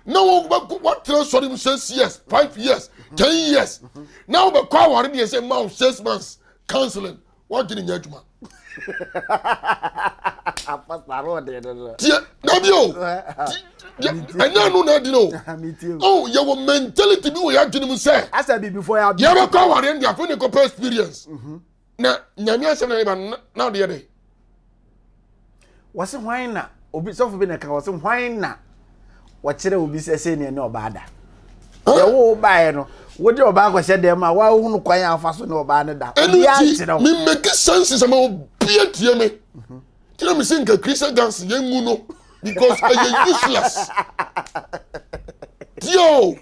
na wo what tell sorry 6 years 5 years 10 years now be kwa ware dia say ma 6 months counseling what did you do Apostaro de no. Tie, na bio. Anya no na di no. Oh, your mentality be we adwene mu say. Asa be before ya. Ya be kwa ware ndia fo ne ko experience. Na nyame asem na ba na de ye. Wase hwan na obi sofo bi na ka wase hwan na wo kire obi sese ne ne obada. Ya wo bae no. Wo de oba ko hye dem a wa hunu kwan afa so ne oba ne da. Obi a kire. Me make sense am obi atie me. Kila me sing ka Christian dance yengu no because I useless. Yo.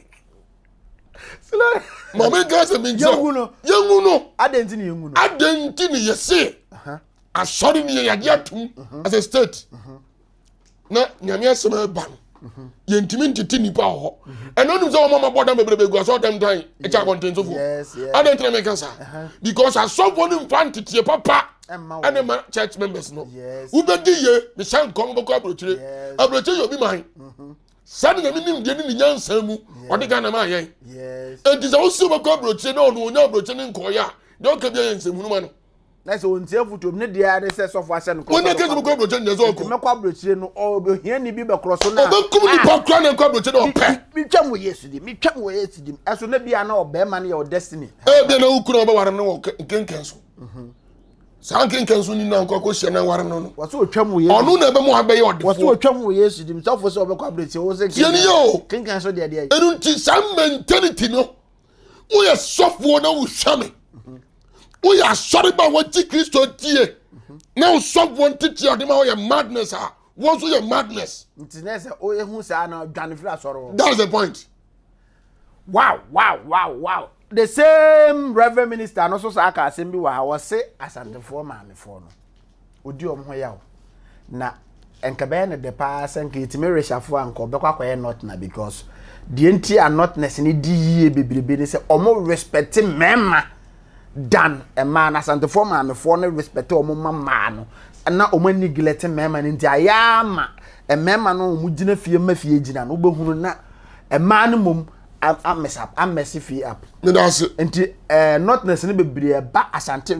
Mama gas me yengu no. Adenti ni yengu no. Adenti ni yese. Asori ni ya dia tum as a state. Na nyame asema ba no. Yentimi ntiti nipa ho. Eno nim so mama boda mebrebe go so dem time e cha content so for. Yes. Adenti na me kansa. Because I saw one infantity papa. And the church members no. Yes. Who be ye? Me sound come boko abrochire. Abrochire you be mine. Sani na minim de ni nyansa mu. Odi ga na ma yen. Yes. And this also boko abrochire no no nya abrochire nko ya. Don ka be yen mu no ma no. Na so ontie futom ne dia de se sofo ase no. When na ke boko abrochire nyezo ko. Me kwa abrochire no o be hia ni bi be kroso na. Obekum ni pakra na kwa abrochire no pe. Mi twam wo Yesu di. Mi twam wo Yesu di. Eso na bia na obema na your destiny. Be na ukuru oba ware no kenken so. Sankin kansu ni na nkoko hye na ware no no. Waso otwam wo Yesu. Onu na be mu abaye odefo. Waso otwam wo Yesu di. Mtafo se obekwa abrochire wo se kenkan so de de. Enu ti sam mentality no. Wo ye sofo na wo hwame. Wo ya sori ba wo ti Kristo tie. Na wo sofo ntiti ade ma wo ye madness a. Wo so ye madness. Ntinese o ehun sa na dwane fira soro. That's the point. Wow. The same Reverend Minister no so sa aka asem bi wa wo se asantefo maamefo no. Odi om ho yawo. Na enkabe ne de pa sanke itime reshafo anko obekwa kwaye not na because the enti are notness ni di yie bebrebe ne se omo respect mema dan a man asantefo maamefo no respect omo mama no na omo neglect mema ne nti ayama e mema no omo gina fie mafie gina no obehunu na e man no mom I'm messy fee up. That's it. Notness ni bebre ba asante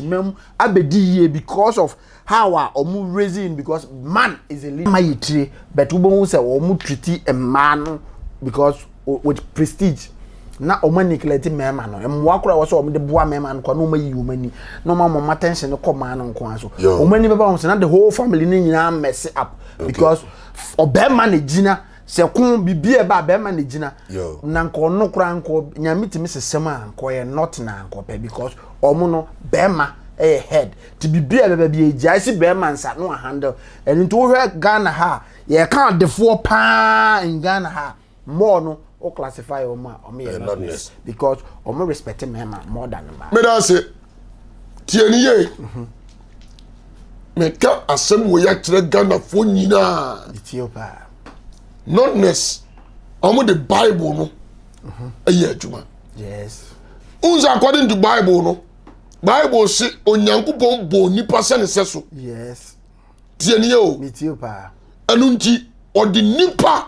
mem abedi because of how omu raising because man is a leader. Mayitire but ubon say omu treat a man because with prestige. Na omu neglect mema no. Emwa kura wo so omu de boa mema no kwa no mayi umani. No mama attention no come man nko aso. Omani beba on say na the whole family ni nyina mess up because obema na gina se kun bibie ba be ma ne gina yo na nko no kra nko nyame timi sesem a nko ye not na nko pe because omo no be ma head to bibie be be eja isi be ma nsa no handle and to hwe Ghana ha ye kan defo pa in Ghana ha more no o classify o ma o me notness because o mo respect me more than ma me da say tieni ye me ka asem wo ya kire Ghana fo nyina Ethiopia notness omo the Bible no aye adwuma yes unza according to Bible no Bible say onyankopon bo nipa se ne seso yes tieni ye o Ethiopia anu nti odi nipa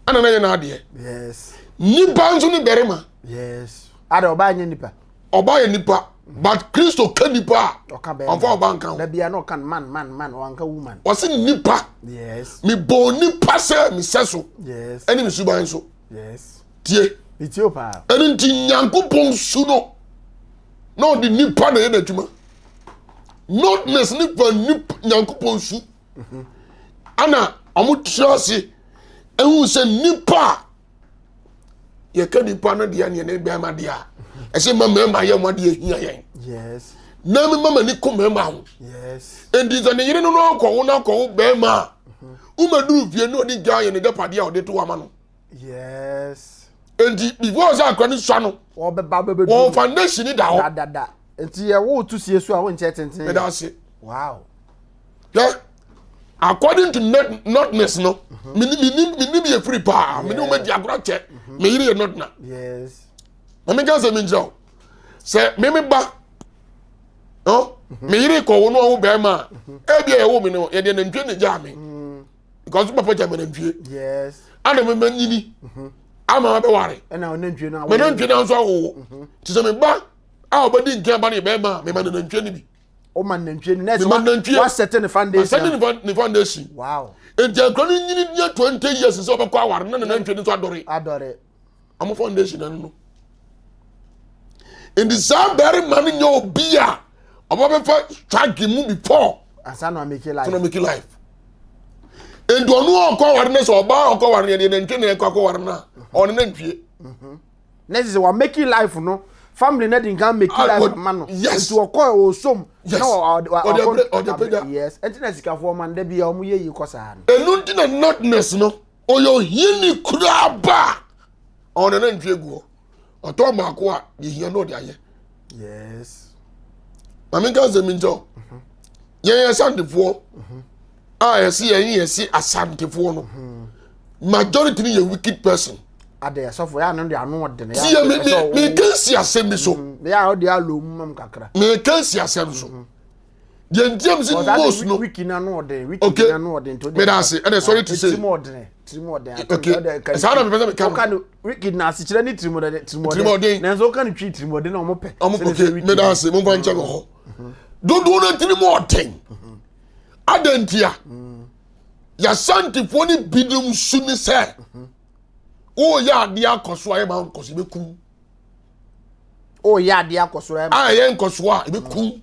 ana na ye na ade yes nipa nso ni berema yes ada oba anya nipa oba ye nipa but Kristo ka nipa onfa oba nkan da bia no kan man wanka woman wase nipa yes me bo nipa se me seso yes eni me suban so yes tie Ethiopia eni nti nyankopon su no di nipa na ye na adwuma notness nipa nyankopon su ana amu trust ehu se nipa ye ka nipa no dia ne ne bia ma dia e se mama ye mo dia hia yen yes na me mama ni ko mama ho yes endi zo ne yire no akwo na akwo be ma umadu fie no di gya ye ne depade a ode to ama no yes endi before sa akwa ni swa no o be ba be o foundation ni da ho da enti ye wo tu sie so a wo nche tenten me da se wow yeah according to notness no me be free pa me no me di agora che me yire not na yes me can say me njao say me ba oh me yire ko wo no ho be ma e bia ye wo me no ye de nantwe ne ja me because papa ja me nantwe yes ana me manyini ama be ware na nantwe na me nantwe na so wo ti say me ba a obadi ntia ba ne be ma me ma nantwe ni bi o man nantwe ni next what setting the foundation setting the foundation wow enti akro ni nyini 20 years so be kwa ware na nantwe ni so adore am foundation no in the same very man in your beer about strike him before asana make life to make life and do no ko warne so ba ko warne de ntwe na ko warne na on na ntwe next is what make life no family na din can make life man no yes to ko o som na yes entina sikafo man da bia o mu yeyi ko sa enu ntina notness no o yo hini kuraba on na ntwe guo oto maako a ye hia no de aye yes mami ka ze minjo ye asantefo yesi asantefo no majority ni ye wicked person ade asofo ya no de anu de ya see me can see asem bi so ya o de alo mum kakra me can see asem so the James most no wiki na no de wiki na no de to me da say and sorry to say trimo de okay sa na me kan wiki na si kire ni trimo de na so kan twi trimo de na omo pe okay me da say mo fa nche ho do na trimo ten adantia ya santifo ni bidum su ni se o ya de akoso aye ma nkoso be kum o ya de akoso aye aye nkoso a be kum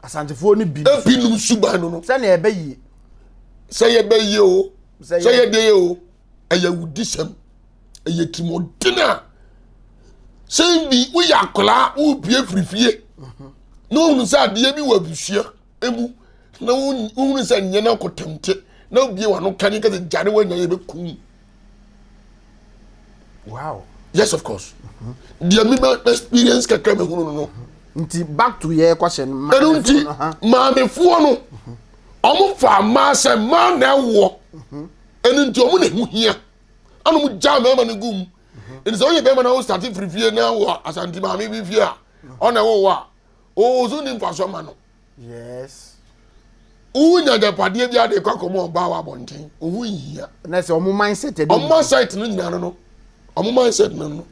asantefo ni bi binum suban no se na ebe yi se ye be yi o se ye de ye o eye wudisem eye timodina se bi wo yakla wo bie frifie no unu sa de bi wabusia emu na unu sa nye na kotemte na bie wa no kan ka jare wa nya ye be kum wow yes of course the me experience ka me hunu no nti back to your question ma me fuo no omo fa ma se ma na wo enu nti omo na hu hia anu mu jam ma na gum eni so ye be ma na wo start free fie na wo asanti ma me bi fie a ona wo wa o zo ni mfa so ma no yes unya de pade bia de kwakomo ba wa bonten ohu hia na se omo mindset de omo mindset no nyina no omo mindset no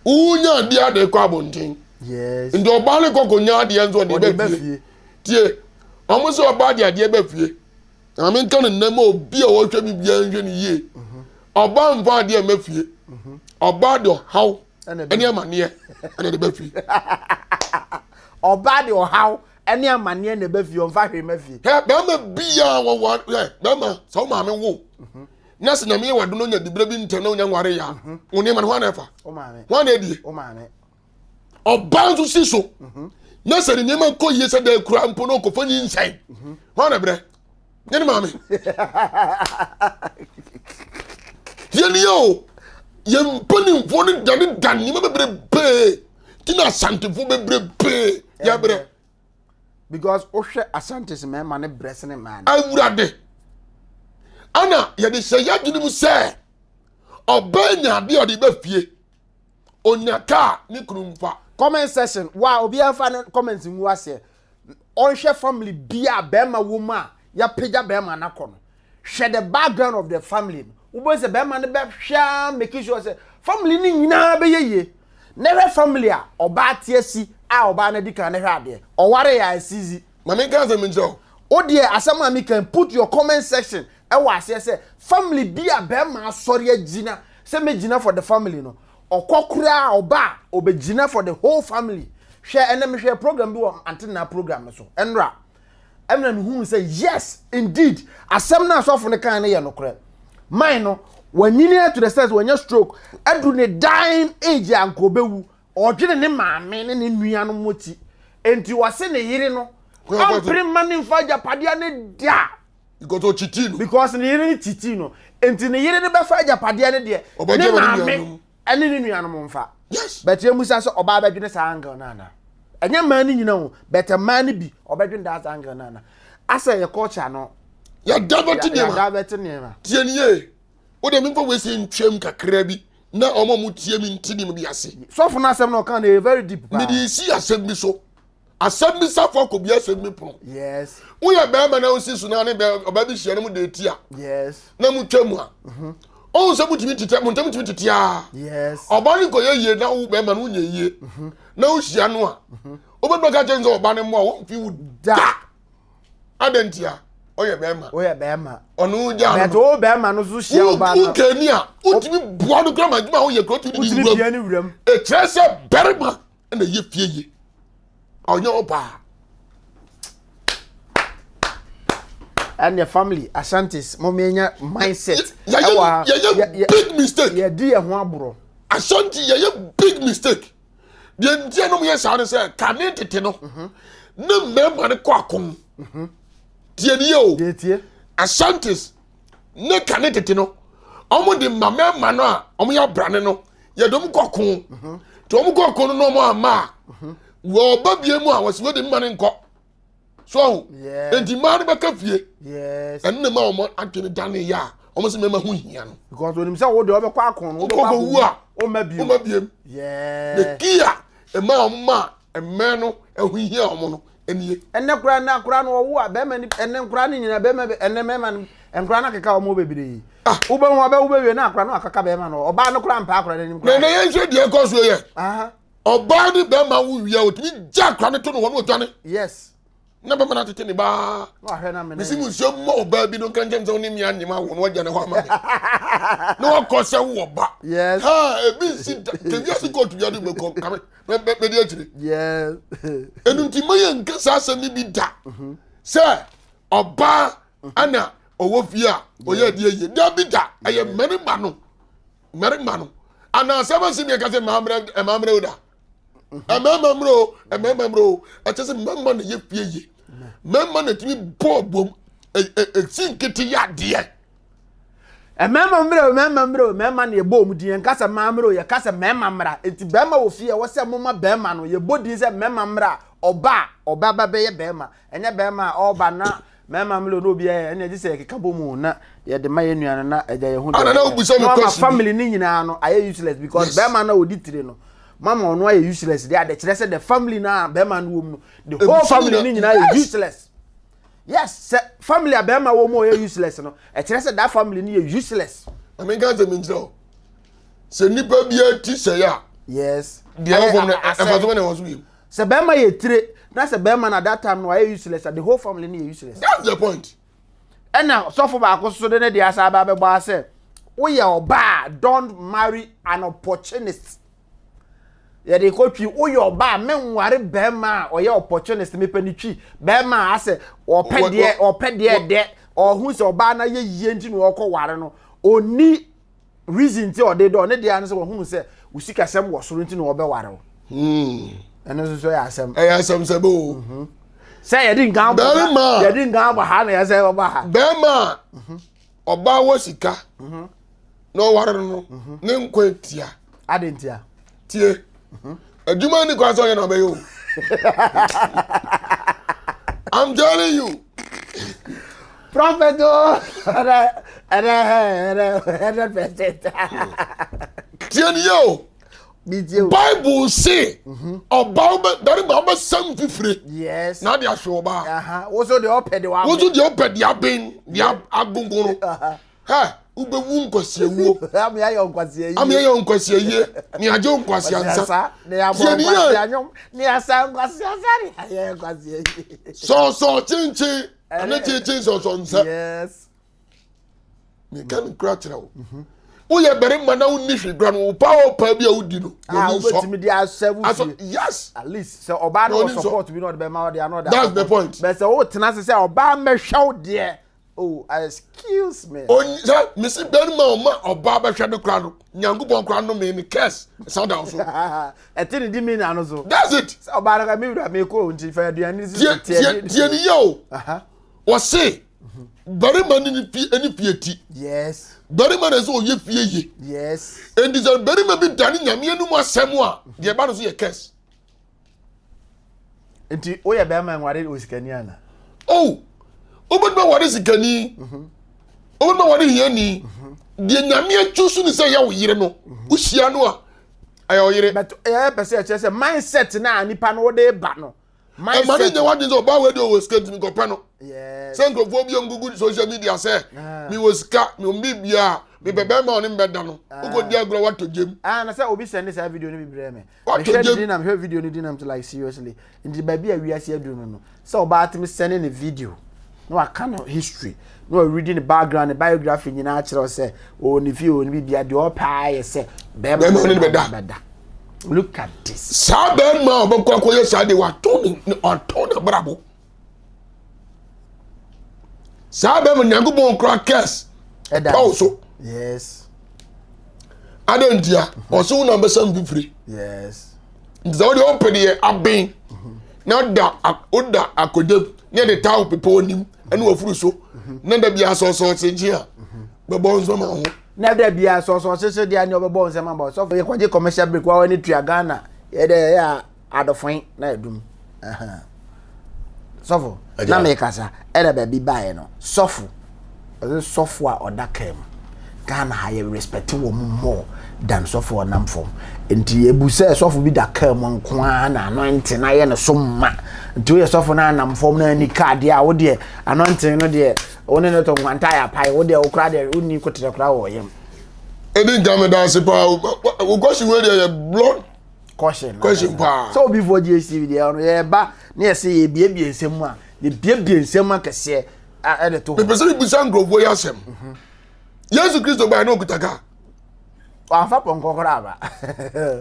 unya dia de kwa bonten yes ndo obale kokonya ade enzo de be fie tie omo so obade ade be fie na me kan nna ma obi a wo hwa bibia nhwe ne ye oba mfa ade ma fie obade how ene amane ene de be fie obade how ene amane na be fie on fa hwe ma fie he be ma bia wo be ma so ma me wo nasi na me wa do no nya dibra bi ntem na onya nware ya woni ma ho na efa o maame ho na edie o maame oba nso si so na se ni ma ko yie se da kura mpo no ko fanyi nsai ho na bre nyene maame yeli yo yempani mfo ne dan ni ma bebre be tina Asantefo bebre be ya bre because ohwe Asantes man ne blessing man awurade ana ya de se ya gini mu se obanya de odi ba fie onyaka ni kurumfa comment section wa obi afa ne comment nwu ase onhwe family bia bema woma ya pega bema na kono share the background of the family ubo se bema ne be hwa make sure say family ni nyina be yeye never family a oba tiasi a oba na dika na hwa ade oware ya asizi mama kan se menjo odie asama mi can put your comment section e wa say family bia bema asori agina say me gina for the family no okokura oba obegina for the whole family share enemy share program bi wo antenna program so enra emna me hu say yes indeed asem na so ne kan ne ye no kore mine no wanyini to the sense wanya stroke adu ne dying age anko bewu odwene ne maame ne nua no moti enti wase ne yire no ampre mani mfaja padia ne dia because ne yire ne titi no enti ne yire ne be faja padia ne de ne maame ene ni nua no mfa yes but emusa so oba badwene sa angle nana enya man ni nyina ho but man bi obadwene that angle nana asa ye culture no ya davati niema tie niye o de mi fo we se ntwem kakra bi na omo mu tie mi ntini mi ase so for na asem no kan e very deep mi di si asem bi so asem bi sa for ko bi asem mi pro yes wo ya be ma na o si so na ne be oba bi hia no mu de tia yes na mu twam a on se mutimi tete montam timi tete a yes oba ni ko ye na wo be ma no nye ye na wo hia no a oba ka chenzo oba ne mo a wo fi wo da adentia oye be ma onu ja but o be ma no so hia oba na ukeni a utimi bua no kra ma juma wo ye kro tu ni wuram e trese berima na ye fie ye onye oba and your family Asantes momenya mindset big mistake ye di e ho aburo Asante ye big mistake de ntia no ye sa ne say kane tete no na memba ne kwa kon tie ni yo tie Asantes ne kane tete no omo de mamema no a omo ya brane no ye dom kwa kon to omo kwa kon no mo ama wo babie mu a wose de mma ne nko so enti ma ne baka fie yes enne ma omo atwene dane ya omo se mema hu hia no because when him say wo de obekwa akon wo ko wu a o mabiem yes the kia e ma omo ma emme no ehu hia omo no enie enne kura no wo a be ma ni enne kura ni nyina be ma enne mema enkura na keka omo bebire wo be ho wo be we na kura no akaka be ma no oba no kura mpa kura ni kura na ye hwe de ko so ye aha oba ni be ma wu wi a otimi ja kura ne to no wo twane yes na be ma na tete ni ba no ahwe na me misi mu so mo oba bi no kanjem zo ni mi anyima wo no waja ne ho ama no ko se wo ba yes ha e bi si ke wi asi ko tu ya de me ko kame be de achire yes enu nti maye nka sa asem ni bi da se oba ana owo fie a oye de ye da bi da aye merima no ana se ba si me ka se mamre oda emamro atese mamma na ye fie ye mamma na timi bobom sinkiti ya de memma na ye bom din kasa mamro ye kasa memma enti bema wo fie wo se moma bema no ye bodin se memma oba ba be ye bema enye bema oba na memma no obi enye ji se keka bomu na ye de maye nuana na eja ye hu de family ni nyina no aye useless because bema na oditire no mama ono aye useless they are the chile say the family na bema no wom no the whole family ni nyina aye useless yes family abema wo mo aye useless no e chile say that family ni aye useless I mean guys me njro se nipa bia ti se ya yes dia wo na afazo na wo so se bema ye tire na se bema na that time no aye useless the whole family ni aye useless that's the point and now so for ba akoso de ne dia sa ba be gba say wo ye oba don't marry an opportunist ye de ko twi wo ye oba menware bema o ye opportunist me panitwi bema ase opede de o hu se oba na ye yie nti no ko ware no oni reason ti o de do ne dia no se wo hu se usika sem wo soro nti no wo be ware wo eno so ya asem sebo say ye din gan ba ye din gan ba ha na ye say oba ha be ma oba wo sika no ware no ne nkwatia adentia tie aduma ni kwa so ye na be yo I'm telling you prophet tieni yo Bible say oba dari ba sam fifire yes na dia hwe oba also the oped wa woso de oped ya ben dia agungun ha ube wu nkwasi ewu am ya yo nkwasi yi am ya yo nkwasi yi ni aje nkwasi ansa ni abo nkwasi anyom ni asa nkwasi asari ya nkwasi yi so chinchi ana chinchi so nsa yes me kan kratra wo wo ye bere ma na woni hwedwa no pa bia wudi no woni so obetimi dia seven yes at least so oba no support bi no de be ma de another that's the point but so wo tena se oba mehwew de oh excuse me on so missy bere ma oba ba hwe de kra no nyankopon kra no me ni curse sound down so etini di me na no so that's it so oba na me wura me ko nti fa aduane si tie ni yo wo say bere ma ni pieti yes bere ma na so ye fie ye yes and this bere ma bi dani nyame anu mu asem a de ba no so ye curse nti o ye be ma nware osikani ana oh obodma ware sikani obodma ware hiani de nyame achusu ni say ya wo yire no wo hia no a ayo yire but person say mindset na nipa no de ba no mindset ma de wadin so ba we de o skate mi ko pa no yes senko fo bi ngugu social media say mi was ka mi mbi bia mi bebe ma oni mbeda no ugo di agro wato jem na say obi send this video no bi bre me share video ni dinam to like seriously in the baby a we ase adu no so about me sending the video no account history no reading the background the biography nyina akere say o ni fi o ni bia de o pa ye say be ma ni beda look at this sa ben ma obokwa koye sa de wato ni onto na brabo sa ben ma nyango bon kra kes also yes adentia oso na mbesam fifiri yes nzo de open ye abin na da oda akodem ne de taw people onim ene wafuru so na da bia so chenjia bebo nzo ma ho na da bia so chese dia ne obebo nze ma ba so ye kwaje commercial break wa ni tua Ghana ye de ya adofin na edum sofo na me kasa ere ba bi bae no sofo sofo a odakam Ghana ha ye respect wo more than sofo onamfom enti ebuse sofo bi dakam nko na anointing na ye ne so ma enti ye sofo na anamfom na ni card a wo de anointing no de one no to nwanta ya pai wo de wo kra de uni kotere kra wo yem edi jame da se pa wo goshi we de blood question pa so bi vo GC video no ye ba na ye se ye biebie nsem a ye biebie nsem akese a de to be person bi san grovo ya sem Yesu Kristo ba na okutaka wanfa ponkokora ba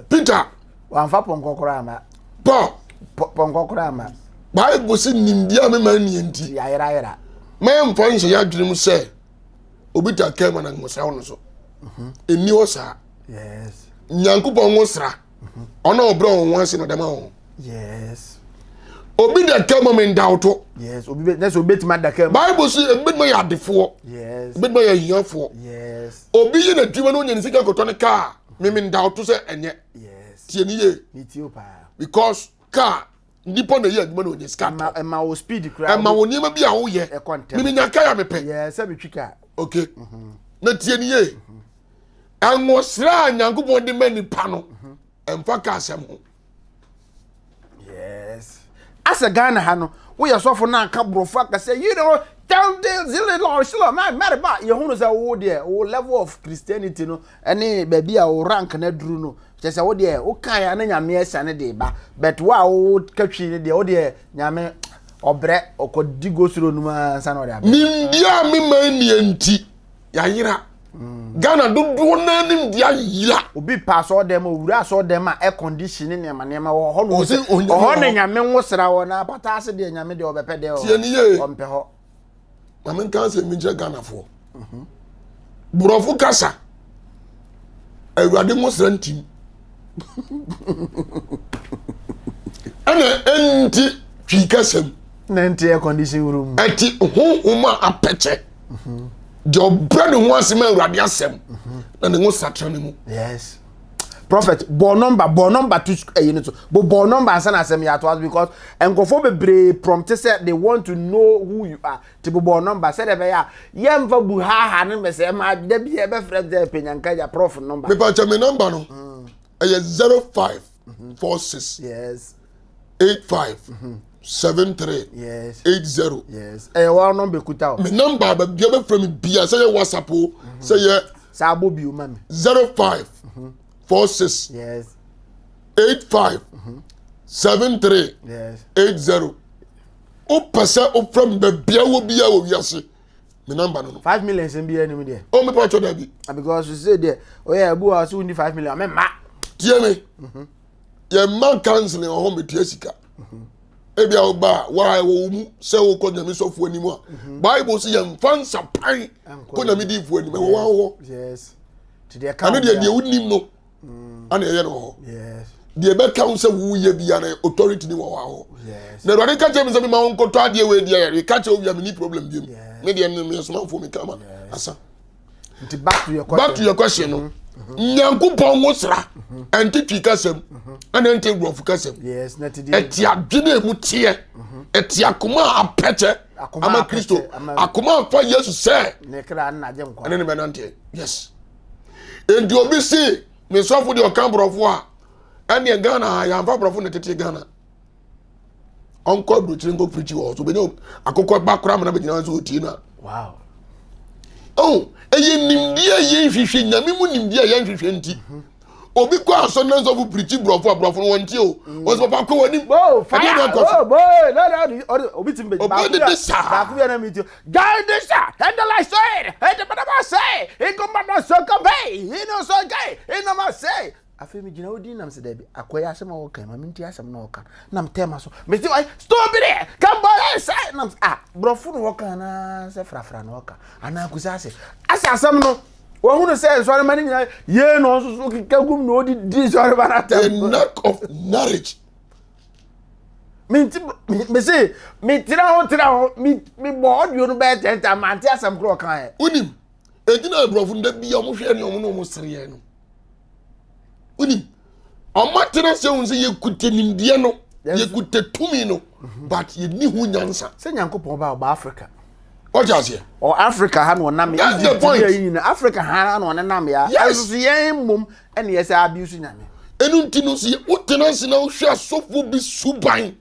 Peter wanfa ponkokora ma Paul ponkokora ma Bible si nimdia me man ni enti ya yera me mfonse ya dwene se obita kema na ngosa wono so eni osa yes nyankopon ngosra ona obro won ase no dema ho yes obi da kema me ndawto yes obi na so betima da kema Bible si ebedma ya defo yes ebedma ya hiafo yes obi ye na dwima no nya nsika koto ne ka me ndawto se enye yes tie ni ye ni tie opa because car nipo na ye adwuma no nya sika ma wo speed kra ma wo niam bia wo ye me nyaka ya me pe yes e bitwika okay na tie ni ye angosra nyankopon de mani pa no emfa ka asem ho yes asa Ghana ha no wo ye sofo na aka brofo aka say you know down there zile lord shilo man matter ba ye hunu say wo there wo level of Christianity no any baby a wo rank na duru no say wo there wo kan ya na nyame esa ne de ba but wo katwi ne de wo there nyame obre okodigo suro numa ansa no de aba nim dia me man ni enti ya yira Ghana do na nim dia yira obi pa so dem owura so dem a air conditioning ne ma wo ho no ho ne nyame nwosra wo na pata ase de nyame de obepede o tie ni ye ompe ho na men kan se mi je Ghana fo Burofu kasa. Awurade mo srantim. Ana enti twi kasam. Nanti air condition room. Enti honhoma apeche. Jo brand ho asem Awurade asem. Na ne ho satrane mu. Yes. Prophet, ball number to you know ball number and asem ya to us because enkofo bebre prompt say they want to know who you are. Tipo ball number say dey ya yemfa bu ha ne mese ma de bi e be friend dey penyanka ya prof number. Me pa cha me number no. Eye 0546. Yes. 85. 73. Yes. 80. Yes. One number kuta. Me number be be from bia say WhatsApp o say ye Sabo bi o mami. 05 46. Yes. 85. 73. Yes. 80. O pesa o from be bia wo bia wo wiase. Me number no. 5 million sem bia ni me there. O me pa cho da bi. Because you say there, oh yeah, bu us we need 5 million. Me ma. Tie me. Ye man canceling o home tie sika. Ebia oba wa wo mu se wo ko nyame sofo ani mu a. Bible say ye mfa nsapan ko nyame di fu ani me wo wo. Yes. To the account. Anu de unim no. Ana ye no ho. Yes. De be count say wo ye bia na authority ni wo wa ho. Yes. Na rade ka che me say me ma won ko to ade we dia ye ka che o bia me ni problem bi mu. Me de no me so man fo me kama. Asa. Back to your question. No. Nyankopon wo sra. Enti twi kasam. Ana enti grofu kasam. Yes, na ti eti adwene mu tie. Eti akoma apeche. Ama Kristo. Akoma afa Yesu se. Ne kra na je nkwa. Ana ne be nante. Yes. Endi obi si me sofo de okan brofo a. Ane Ghana ya mfa brofo ne tete Ghana. Onko bro tringo preach wo so be no akokọ ba kra ma na be nyina so oti na. Wow. Oh, eye nimdia ye hwehwe nyame mu nimdia ye hwehwe nti. Obi ko Asantes of preach brofo no wonti o. O so papa ko woni. Oh, fire. Oh boy, no obi timbe. Ba ku ya na meet you. Guide this handle I said. Hey the man say. He come not so come hey. He no so gay. He no ma say. Afemi gina odi nam se debi. Akoya asem wo kan ma minti asem na wo kan. Nam tema so. Me say why stop it. Come boy say nam brofo no wo kan na se frafra no wo kan. Ana kusa ase. Ase asem no Who says sorry money? Ye no so kagum no di sorry banata. A knack of marriage. Me say me tira me board you no better enter man tia some clock kan. Unim. Edina brofo nda bia mo hwe ne no mo sere no. Unim. Amatena se unse ye kutenim die no. Ye kutetumi no. But ye ni hu nyansa. Se Nyankopon ba Africa. What you say? Or Africa had one name. That's the point. Africa had one name. Yes. Mum and yes, I abuse name. Enuntinu si utenansi na uhwe sofo bi suban.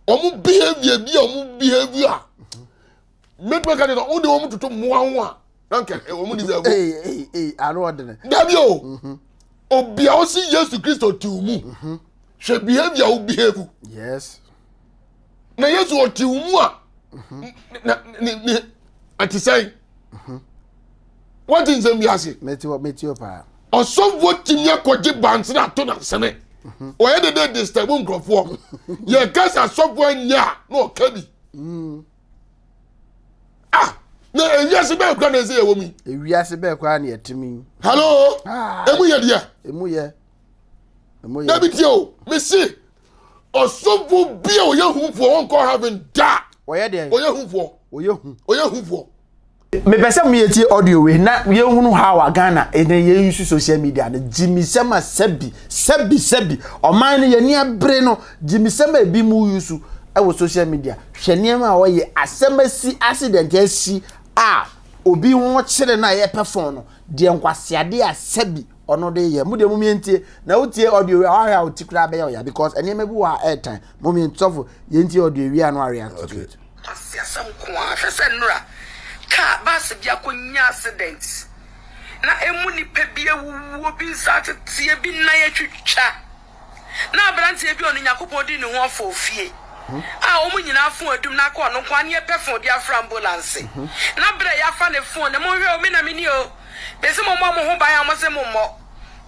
Omu behavior. Make me kind of all the woman to mwa. Nanke omu deserve. Hey, I know what then. Dabio. Obia osi Yesu Kristo ti umu. She behavior u behave. Yes. Na Yesu o ti umu a. Ni ati say. What is them yasi? Metio pa. Osofo timya kwaje banse na to na sene. Oye de disturb nkrofo. Ye kasa sofo anya na okabi. Na ewiase be kwa na say ewomi. Ewiase be kwa na yetimi. Hello. Emu ye dia. Emu ye. David yo, me see. Osofo bia oye hunfo won call having da. Oye de. Oye hunfo. Oye hunfo. Me pese mu yeti audio we na ye hunu how Ghana e ye use social media na jimisema sebi oman ne ye ni abre no jimisema bi mu use e wo social media hwene ma wo ye asemasi accident asi obi ho kire na ye perform no de nkwasiade asebi ono de ye mu de mu mientie na utie audio we how utikura be ya because ene ma bi wa airtime mu mientofo ye ntie audio we anu react to it asiasam kwa hwese nura ka bas bia konya accident na emu ni pe bia wuwo bi nsate tie bi na ye twitwa na abrantie bi onu Yakobon di ne ho afofie omu nyina afon adum na ka ono kwa ne ye pefon dia fra ambulance na bra ya fa ne phone ne mo hwe o me na mini o bese mo ho ban ya mo se mo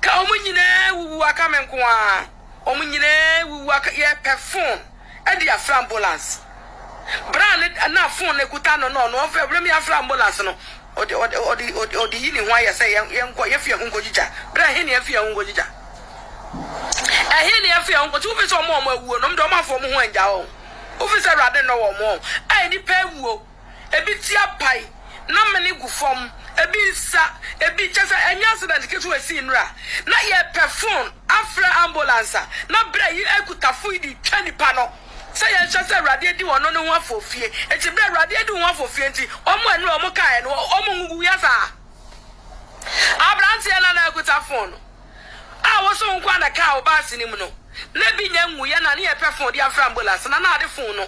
ka omu nyina wuwu aka men ko a omu nyina wuwu aka ye pefon e dia fra ambulance Brand na phone ne kuta no fe bremi afra ambulance no odi yini ho ya say yenko ye fie ho ngojija bra he ne fie ho ngojija he ne fie ho ngojija ufi so mo awuo no mdo ma fo mo ho anja ho ufi se rade no wo mo ai ni pa awuo ebi ti apai na mene gu fom ebi sa ebi chese enya accident ketu esi nra na ye perform afra ambulance na bra yi ekuta fuidi twani pa no say ye chese rade di wono no ho afofie eti bra rade di ho afofie nti omo anu omo kai no omo ngugu ya sa abranti na ekuta phone a wo so nkwa na ka o ba sini mu no na bi nya nwu ya na ne ye perform di afra ambulance na ade phone no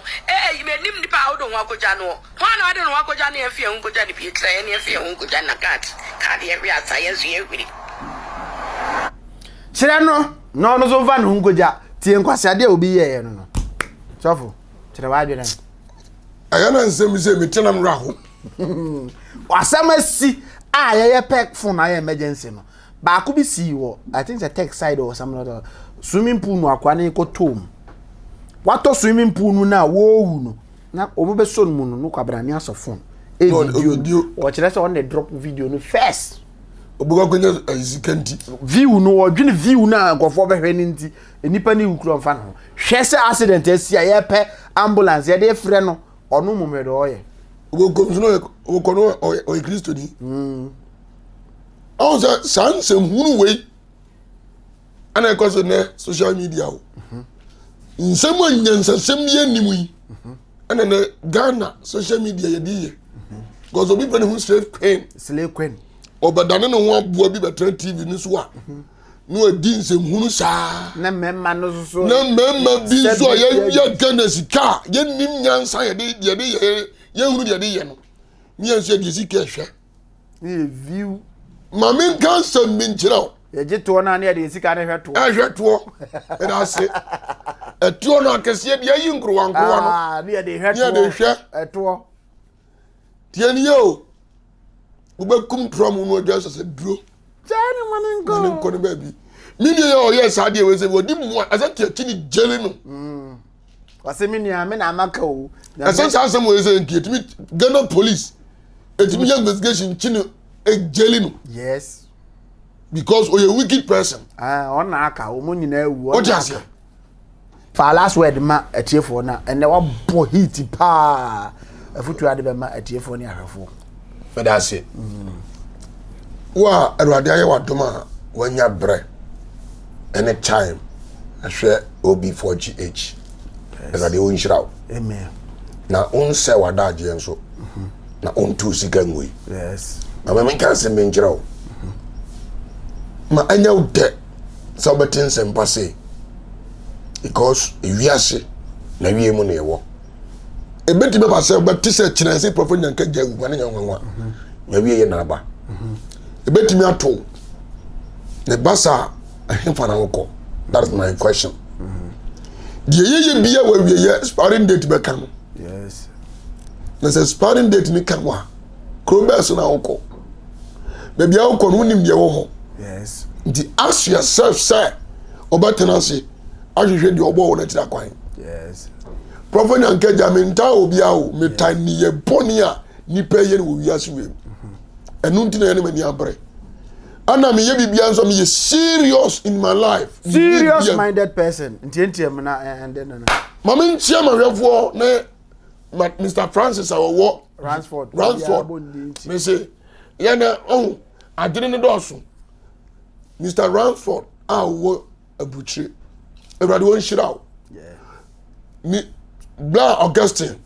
menim ni pa odo ho akoja no ho na ade no akoja na efie ho akoja ni bi try na efie ho akoja na card ye wi ata ye so ye wi chira no so van ho akoja tie nkwase ade obi ye no sofo chira wa adwe na ayana nsem se metenam raho wasamasi a ye pack phone na emergency no ba ko bi si wo I think the tech side or something swimming pool no akwa na ko tom wato swimming pool no na wo wu no na obo be so no no kwabra ni aso phone video o kire se on the drop video no first obuga kwenya izikanti view no odwene view na gofo be hwe ni nti enipa ni wukuro mfa no hwe se accident asia ye pe ambulance ye de frɛ no ono mumedo oye ogokono o Kristo ni also sansem hunu we ana ekoso ne social media o nsem anyansasem ye nimu yi ana ne Ghana social media ye diye because obi pene hu slave queen obadane no ho aboa bi betra TV ni so a no adi nsem hunu saa na memma no so na memma bi so ye Ghana sika ye nim nyansa ye hunu de ye no nyansa de sika hwe ni view Mami cancer minchira. Ye to na na de sika na hweto. Hweto. E da se. Etuo na kese de yi nkruwa nkruwa no. Ah, ne de hweto. Ne de hwe. Eto. Tieni yo. Ubekum trom no adwa se duro. Tani maninko. Maninko ne baby. Mini yo yes ade we se wodi mu asati akini jeli no. Wase mini ame na amaka o. Asante asem we se nkietimi Ghana police. Etimi investigation chini jeli no. Yes. Because you're a wicked person. On aka o mo nyina ewu. O just for last word ma atiefo na ene wa bo heat pa. Afutu ade be ma atiefo ni ahwefo. But that's it. Wa Erwade aye wadoma wanya bre. Anytime I share OB4GH. Erwade o nshirawo. Amen. Na on se wadaje enso. Na on tu sika ngui. Yes. Ma me kan se menjirawo. Ma anya ude sa obetin se mpase. Because wiase na wie mu na ewo. Ebeti be pase obeti se chinanse prophet nyanka jagu gwane nyanwa. Na wie ye na aba. Ebeti mi ato. Ne basa ahemfa na woko. That is my question. Die ye bia wa wie ye sparring date be kan. Yes. Na se sparring date ni kan wa. Krobes na woko. Baby awoko no nim de wo ho. Yes. The ask yourself, sir, obatenasi, ahwehwe de obo wo na tira kwan. Yes. Prophet Nyankeja menta obia wo meta ni ye boni a nipa ye no wiase we. Enu nti na ye ne mani abre. Ana me ye bibia nso me ye serious in my life. Serious minded person. Nti na and then Mama ntia mahwefo na Mr. Francis awo Ransford. Me say ye na adene ne doso. Mr. Ransford wo abuchire. Everybody won shiraw. Yeah. Ni Bla Augustine.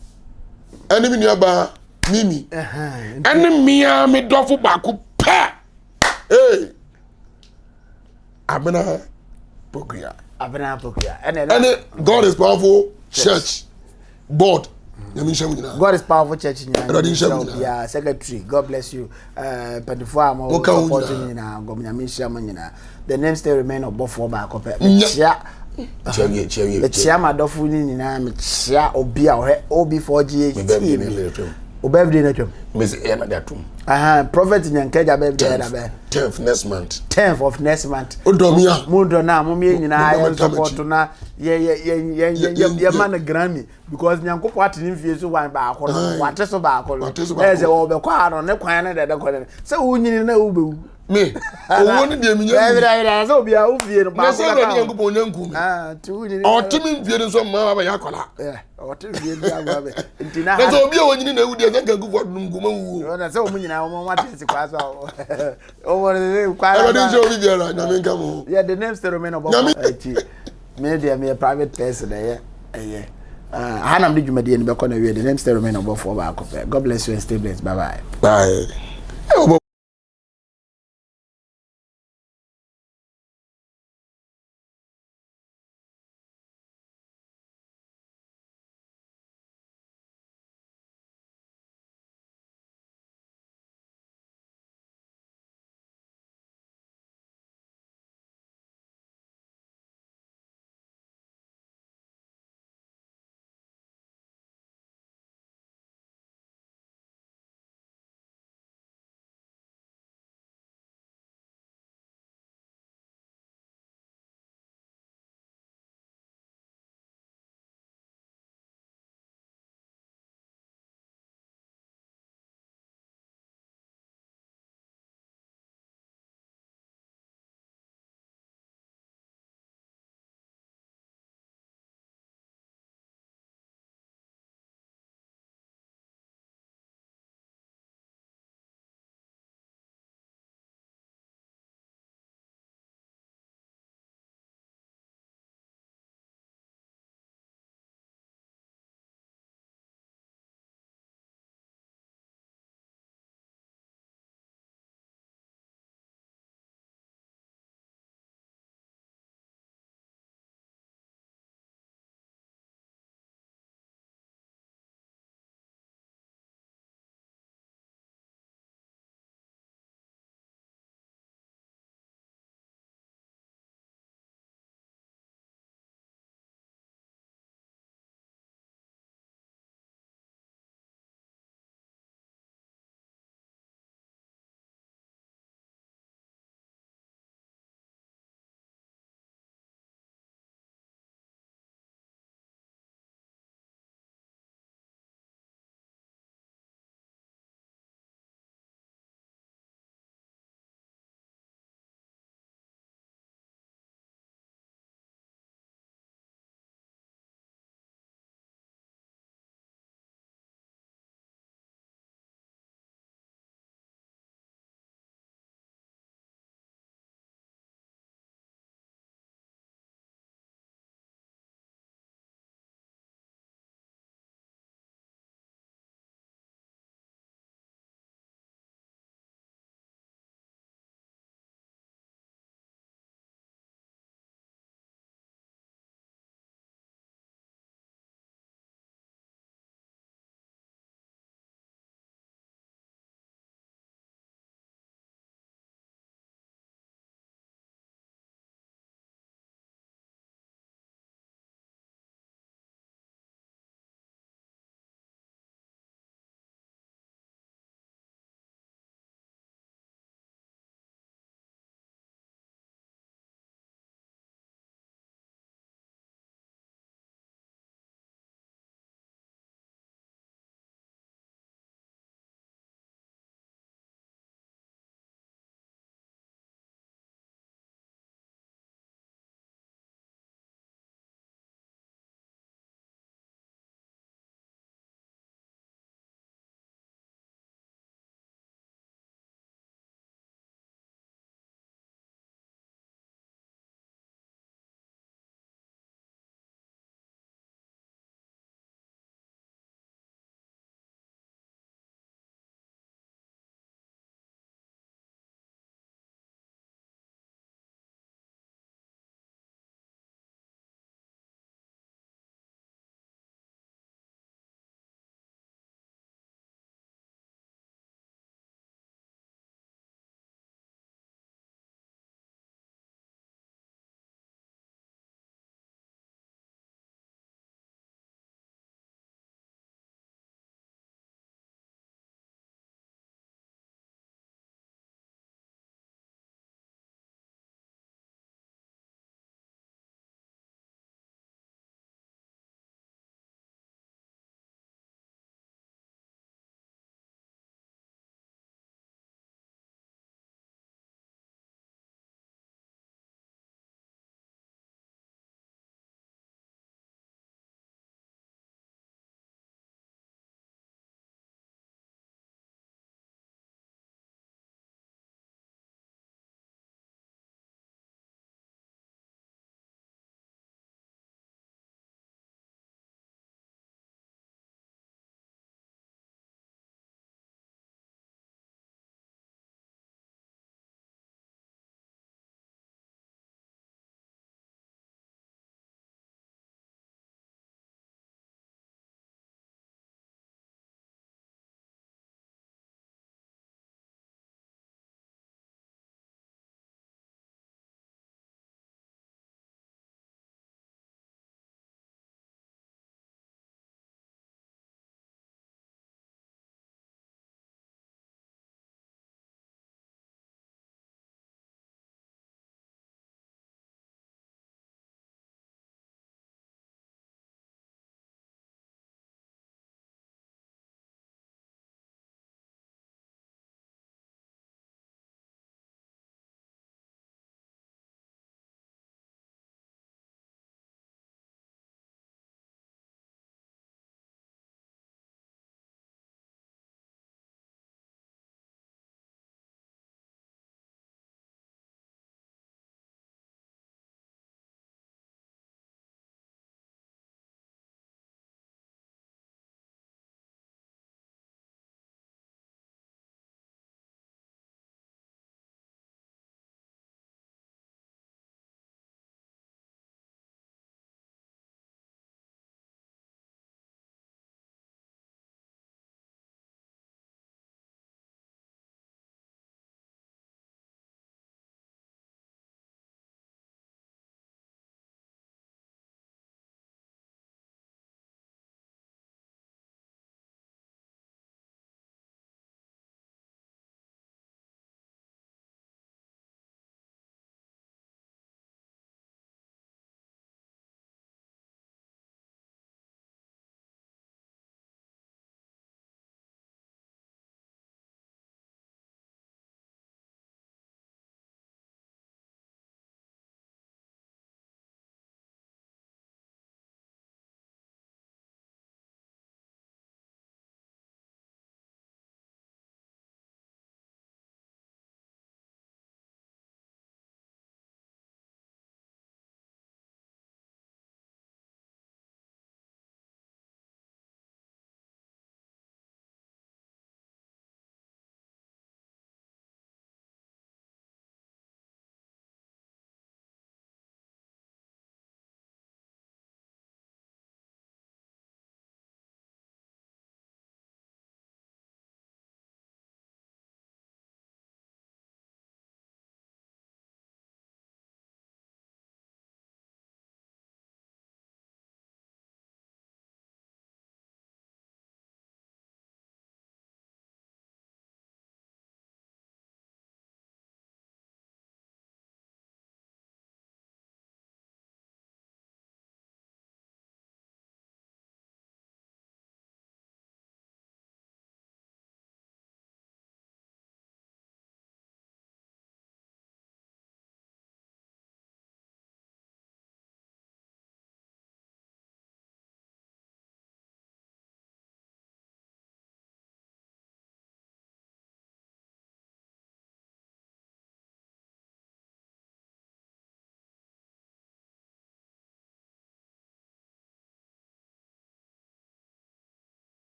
Enemy nearby Mimi. Enemy me dofo baku pa. Hey. Abena Pokria. And God is powerful church board. God is powerful church in yeah, secretary. God bless you. 24 the name still remain above 4 back up. Yeah. The chairman of Obi4GH. O birthday na twam. Me say na dia tum. Prophet Nyankeja birthday na be. 10th next month. 10th of next month. Odomia. Mundo na mo me nyina ya support na ye man Grammy because Nyankopo atini fie so wan ba akoro. Wate so ba akoro. Eze wo be kwa aro ne kwan na de ko ne. Se wo nyini na wo be me owo ni de minya every so bia wo fie no ba ko na se Nyankopo onyanku tu nyini o timi fie no so ma ba yakola o timi fie bia ba be ntina na so bia wo nyini na wudi eze Nyankopo dum guma wu na se wo nyina wo wate si kwa so o wo ne kwa na ba so bi biara na me nka mo yeah the name still remain about me dey me a private person yeah hanam di dwumadi ni be ko na we the name still remain about for ba ko God bless you and stay blessed. Bye bye. Bye.